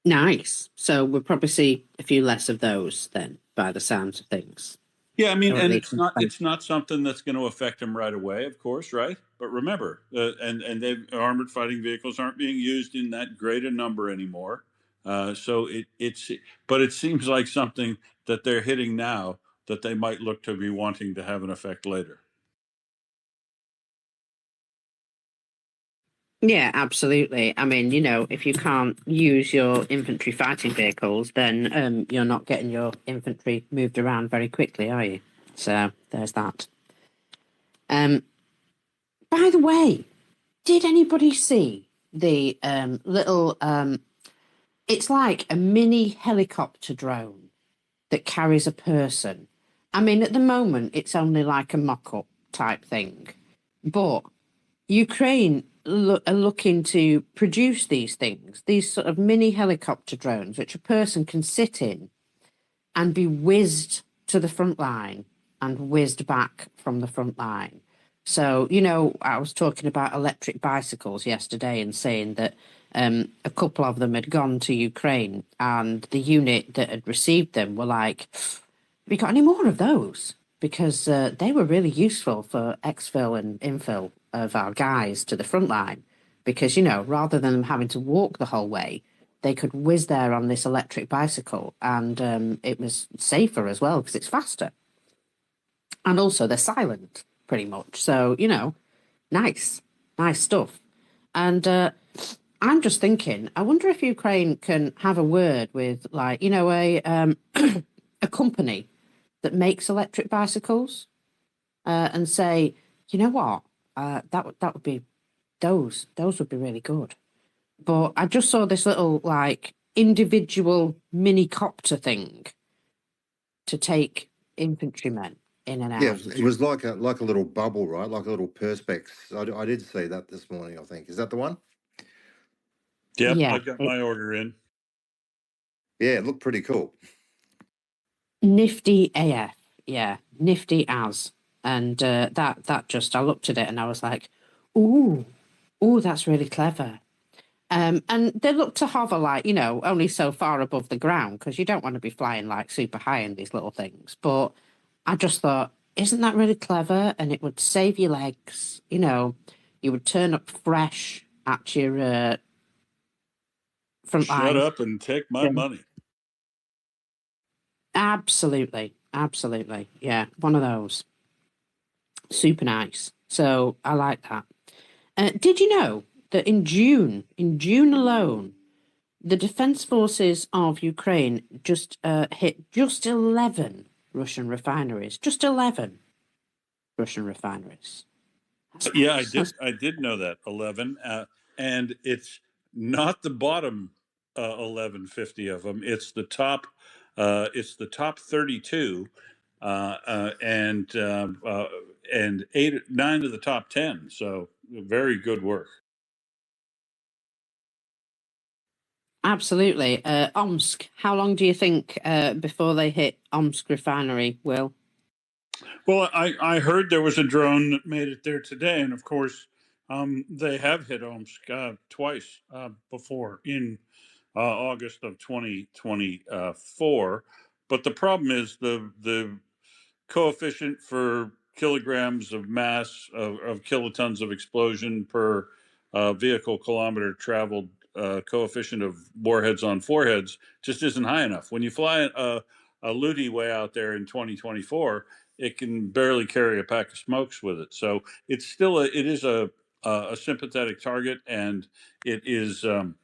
Nice. So we'll probably see a few less of those then, by the sounds of things. Yeah, I mean, and it's not something that's going to affect them right away, of course, right? But remember, and armored fighting vehicles aren't being used in that great a number anymore. So it seems like something that they're hitting now that they might look to be wanting to have an effect later. Yeah, absolutely. I mean, if you can't use your infantry fighting vehicles, then you're not getting your infantry moved around very quickly, are you? So there's that. By the way, did anybody see the little... it's like a mini helicopter drone that carries a person. I mean, at the moment, it's only like a mock-up type thing. But Ukraine are looking to produce these things, these sort of mini helicopter drones, which a person can sit in and be whizzed to the front line and whizzed back from the front line. So, I was talking about electric bicycles yesterday and saying that a couple of them had gone to Ukraine, and the unit that had received them were like, you got any more of those? Because they were really useful for exfil and infill of our guys to the front line. Because, you know, rather than them having to walk the whole way, they could whiz there on this electric bicycle, and it was safer as well because it's faster. And also they're silent, pretty much. So, you know, nice stuff. And I'm just thinking, I wonder if Ukraine can have a word with, like, you know, a a company that makes electric bicycles, and say, you know what, that would be those would be really good. But I just saw this little like individual mini copter thing to take infantrymen in and out. Yeah, it was like a little bubble, right? Like a little perspex. I did see that this morning, I think. Is that the one? Yep, Yeah, I got my order in. Yeah, it looked pretty cool. nifty AF. Yeah, nifty as. And that just, I looked at it and I was like, ooh, that's really clever. And they look to hover like, you know, only so far above the ground because you don't want to be flying like super high in these little things. But I just thought, isn't that really clever? And it would save your legs. You know, you would turn up fresh at your front line. Shut up and take my money. Absolutely. Yeah, one of those. Super nice. So I like that. Did you know that in June alone, the defense forces of Ukraine just hit just 11 Russian refineries. Just 11 Russian refineries. Yeah, I did know that 11, and it's not the bottom 1150 of them. It's the top. It's the top 32, and 9 of the top 10. So very good work. Absolutely. Omsk, how long do you think before they hit Omsk refinery, Will? Well, I heard there was a drone that made it there today, and of course, they have hit Omsk twice before in August of 2024. But the problem is the coefficient for kilograms of mass of kilotons of explosion per vehicle kilometer traveled, coefficient of warheads on foreheads just isn't high enough. When you fly a Ludi way out there in 2024, it can barely carry a pack of smokes with it. So it's still it is a sympathetic target, and it is an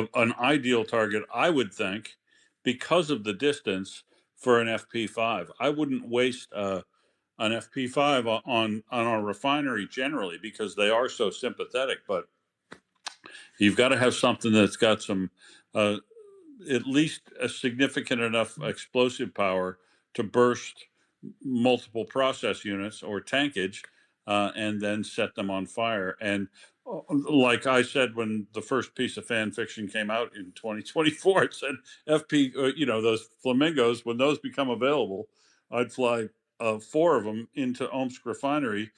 ideal target, I would think, because of the distance for an FP5. I wouldn't waste an FP5 on our refinery generally because they are so sympathetic. But you've got to have something that's got some, at least a significant enough explosive power to burst multiple process units or tankage, and then set them on fire. And like I said, when the first piece of fan fiction came out in 2024, it said FP, those flamingos, when those become available, I'd fly 4 of them into Omsk refinery.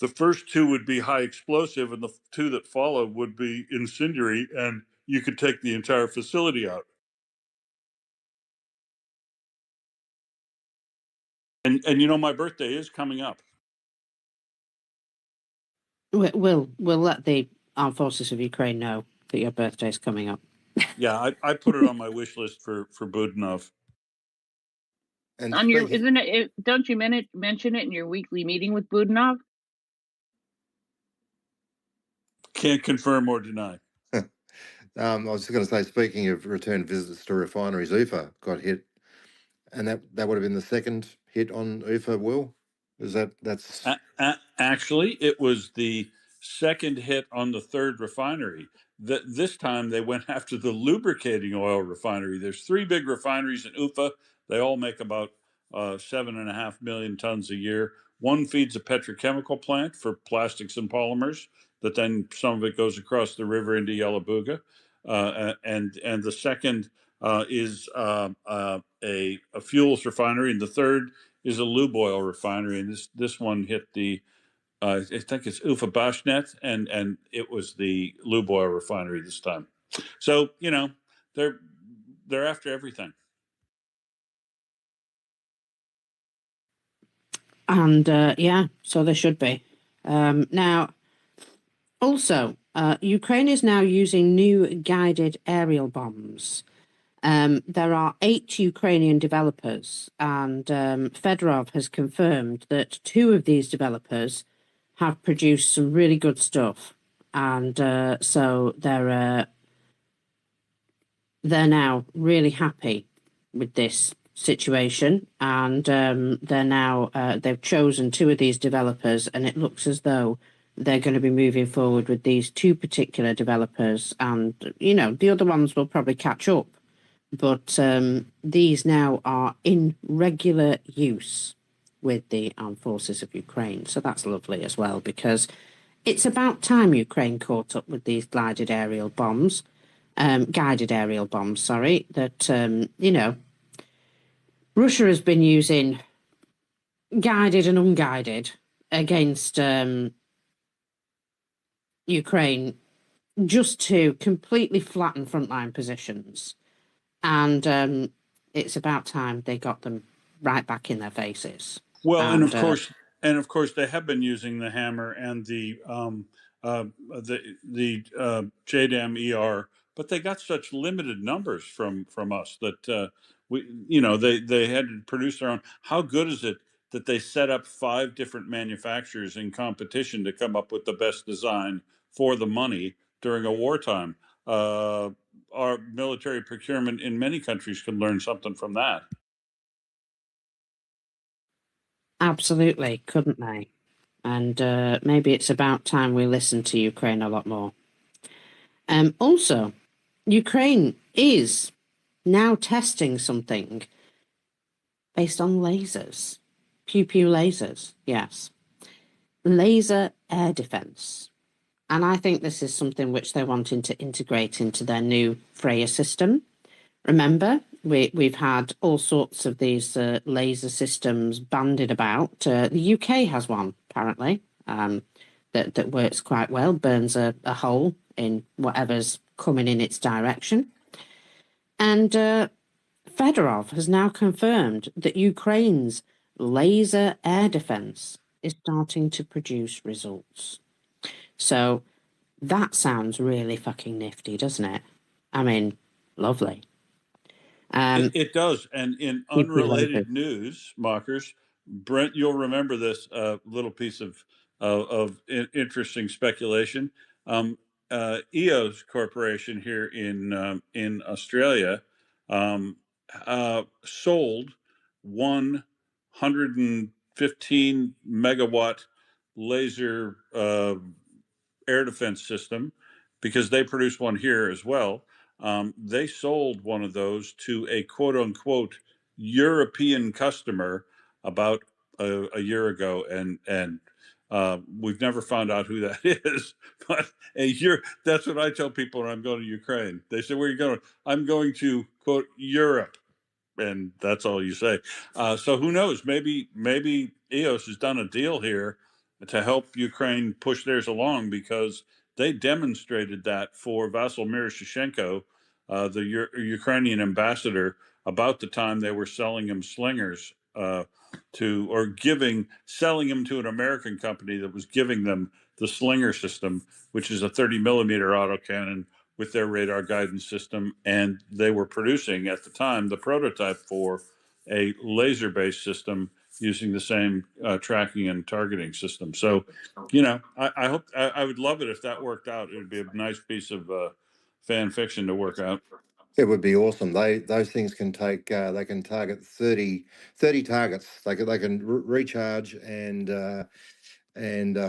The first 2 would be high explosive, and the 2 that follow would be incendiary, and you could take the entire facility out. And my birthday is coming up. We'll let the armed forces of Ukraine know that your birthday is coming up. Yeah, I put it on my wish list for Budanov. And On your, isn't it? Don't you mention it in your weekly meeting with Budanov? Can't confirm or deny. I was just going to say, speaking of return visits to refineries, UFA got hit, and that would have been the second hit on UFA. Will, is that's actually it was the second hit on the third refinery. This time they went after the lubricating oil refinery. There's 3 big refineries in UFA. They all make about 7.5 million tons a year. One feeds a petrochemical plant for plastics and polymers, that then some of it goes across the river into Yelabuga, and the second is a fuels refinery, and the third is a lube oil refinery. And this one hit the I think it's Ufa Bashnet, and it was the lube oil refinery this time. So they're after everything. And yeah, so there should be. Now, also, Ukraine is now using new guided aerial bombs. There are 8 Ukrainian developers, and Fedorov has confirmed that 2 of these developers have produced some really good stuff, and so they're now really happy with this situation, and they're now they've chosen 2 of these developers, and it looks as though they're going to be moving forward with these 2 particular developers, and the other ones will probably catch up. But these now are in regular use with the armed forces of Ukraine. So that's lovely as well, because it's about time Ukraine caught up with these guided aerial bombs, sorry, that, Russia has been using guided and unguided against Ukraine just to completely flatten frontline positions. And it's about time they got them right back in their faces. Well, and of course, they have been using the Hammer and the JDAM ER, but they got such limited numbers from us that they had to produce their own. How good is it that they set up 5 different manufacturers in competition to come up with the best design for the money during a wartime? Our military procurement in many countries can learn something from that. Absolutely, couldn't they? And maybe it's about time we listen to Ukraine a lot more. Also, Ukraine is now testing something based on lasers. Pew-pew lasers, yes. Laser air defense. And I think this is something which they're wanting to integrate into their new Freya system. Remember, we've had all sorts of these laser systems bandied about. The UK has one, apparently, that works quite well, burns a hole in whatever's coming in its direction. And Fedorov has now confirmed that Ukraine's laser air defense is starting to produce results. So that sounds really fucking nifty, doesn't it? I mean, lovely. It does. And in unrelated news, Mockers, Brent, you'll remember this little piece of interesting speculation. EOS Corporation here in Australia sold 115 megawatt laser air defense system, because they produce one here as well. They sold one of those to a quote unquote European customer about a year ago, and we've never found out who that is. But that's what I tell people when I'm going to Ukraine. They say, "Where are you going?" I'm going to quote Europe, and that's all you say. So who knows? Maybe EOS has done a deal here to help Ukraine push theirs along, because they demonstrated that for Vasyl Miroshnichenko, the Ukrainian ambassador, about the time they were selling him slingers selling him to an American company that was giving them the Slinger system, which is a 30 millimeter autocannon with their radar guidance system. And they were producing at the time the prototype for a laser-based system using the same tracking and targeting system. So, I hope, I would love it if that worked out. It would be a nice piece of fan fiction to work out. It would be awesome. Those things can take. They can target 30 targets. They can recharge and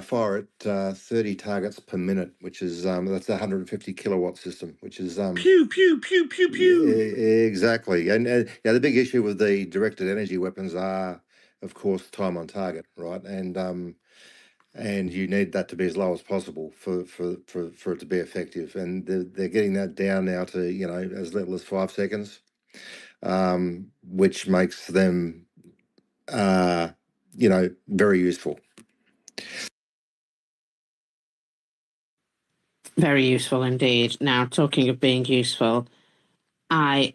fire at 30 targets per minute, which is that's a 150 kilowatt system, which is pew pew pew pew pew. Exactly. And the big issue with the directed energy weapons are, of course, time on target, right? And you need that to be as low as possible for it to be effective. And they're getting that down now to as little as 5 seconds, which makes them very useful. Very useful indeed. Now, talking of being useful, I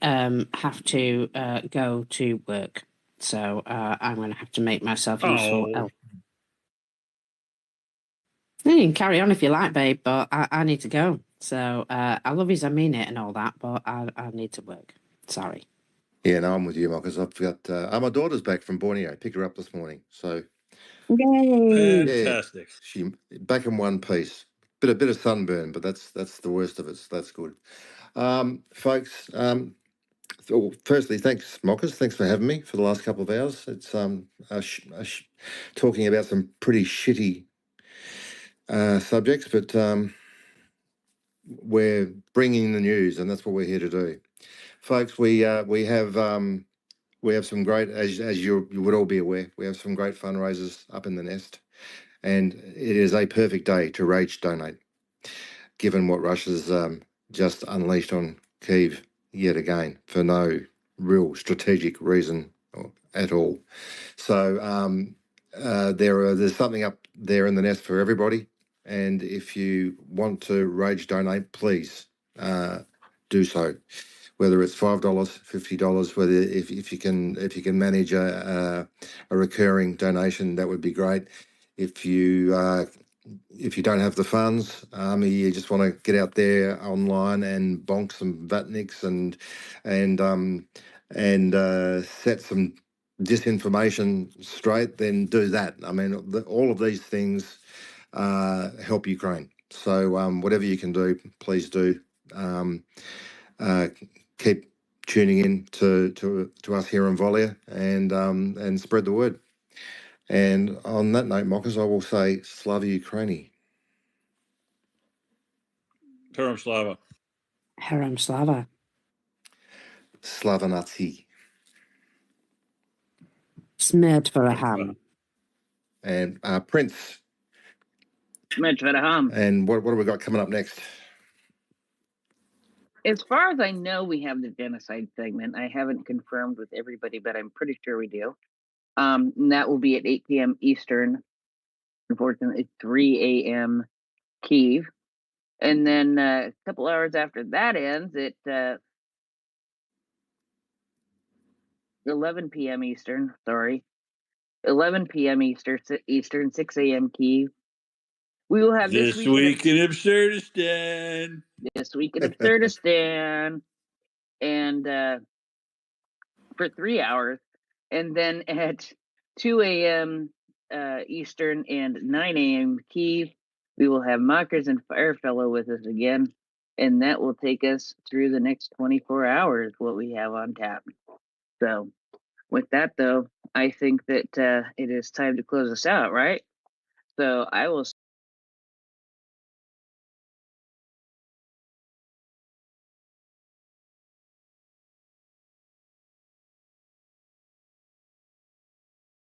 have to go to work. So I'm going to have to make myself useful. Oh, You can carry on if you like, babe, but I need to go. So I love you, I mean it and all that, but I need to work. Sorry. Yeah, no, I'm with you, Marcus. I've got my daughter's back from Borneo. Picked her up this morning, so Yay! yeah, fantastic. she back in one piece. Bit of sunburn, but that's the worst of it. So that's good, folks. Firstly, thanks, Marcus. Thanks for having me for the last couple of hours. It's talking about some pretty shitty subjects, but we're bringing the news, and that's what we're here to do, folks. We have some great, as you would all be aware, we have some great fundraisers up in the nest, and it is a perfect day to rage donate, given what Russia's just unleashed on Kyiv yet again for no real strategic reason at all. So there's something up there in the nest for everybody, and if you want to rage donate, please do so. Whether it's $5, $50, whether if you can manage a recurring donation, that would be great. If you don't have the funds, you just want to get out there online and bonk some vatniks and set some disinformation straight, then do that. I mean, all of these things help Ukraine. So whatever you can do, please do. Keep tuning in to us here on Volia and spread the word. And on that note, Marcus, I will say Slava Ukraini. Perum Slava. Heram Slava. Slava Nazi. Smeared for a ham. And Prince. Medvedaham. And what have we got coming up next? As far as I know, we have the genocide segment. I haven't confirmed with everybody, but I'm pretty sure we do. And that will be at 8 p.m. Eastern. Unfortunately, 3 a.m. Kyiv. And then a couple hours after that ends, at 11 p.m. Eastern. Sorry, 11 p.m. Eastern, 6 a.m. Kyiv. We will have This week in Absurdistan. This week in Absurdistan, and for 3 hours, and then at 2 a.m. Eastern and 9 a.m. Kyiv, we will have Mockers and Firefellow with us again, and that will take us through the next 24 hours, what we have on tap. So with that, though, I think that it is time to close us out, right? So I will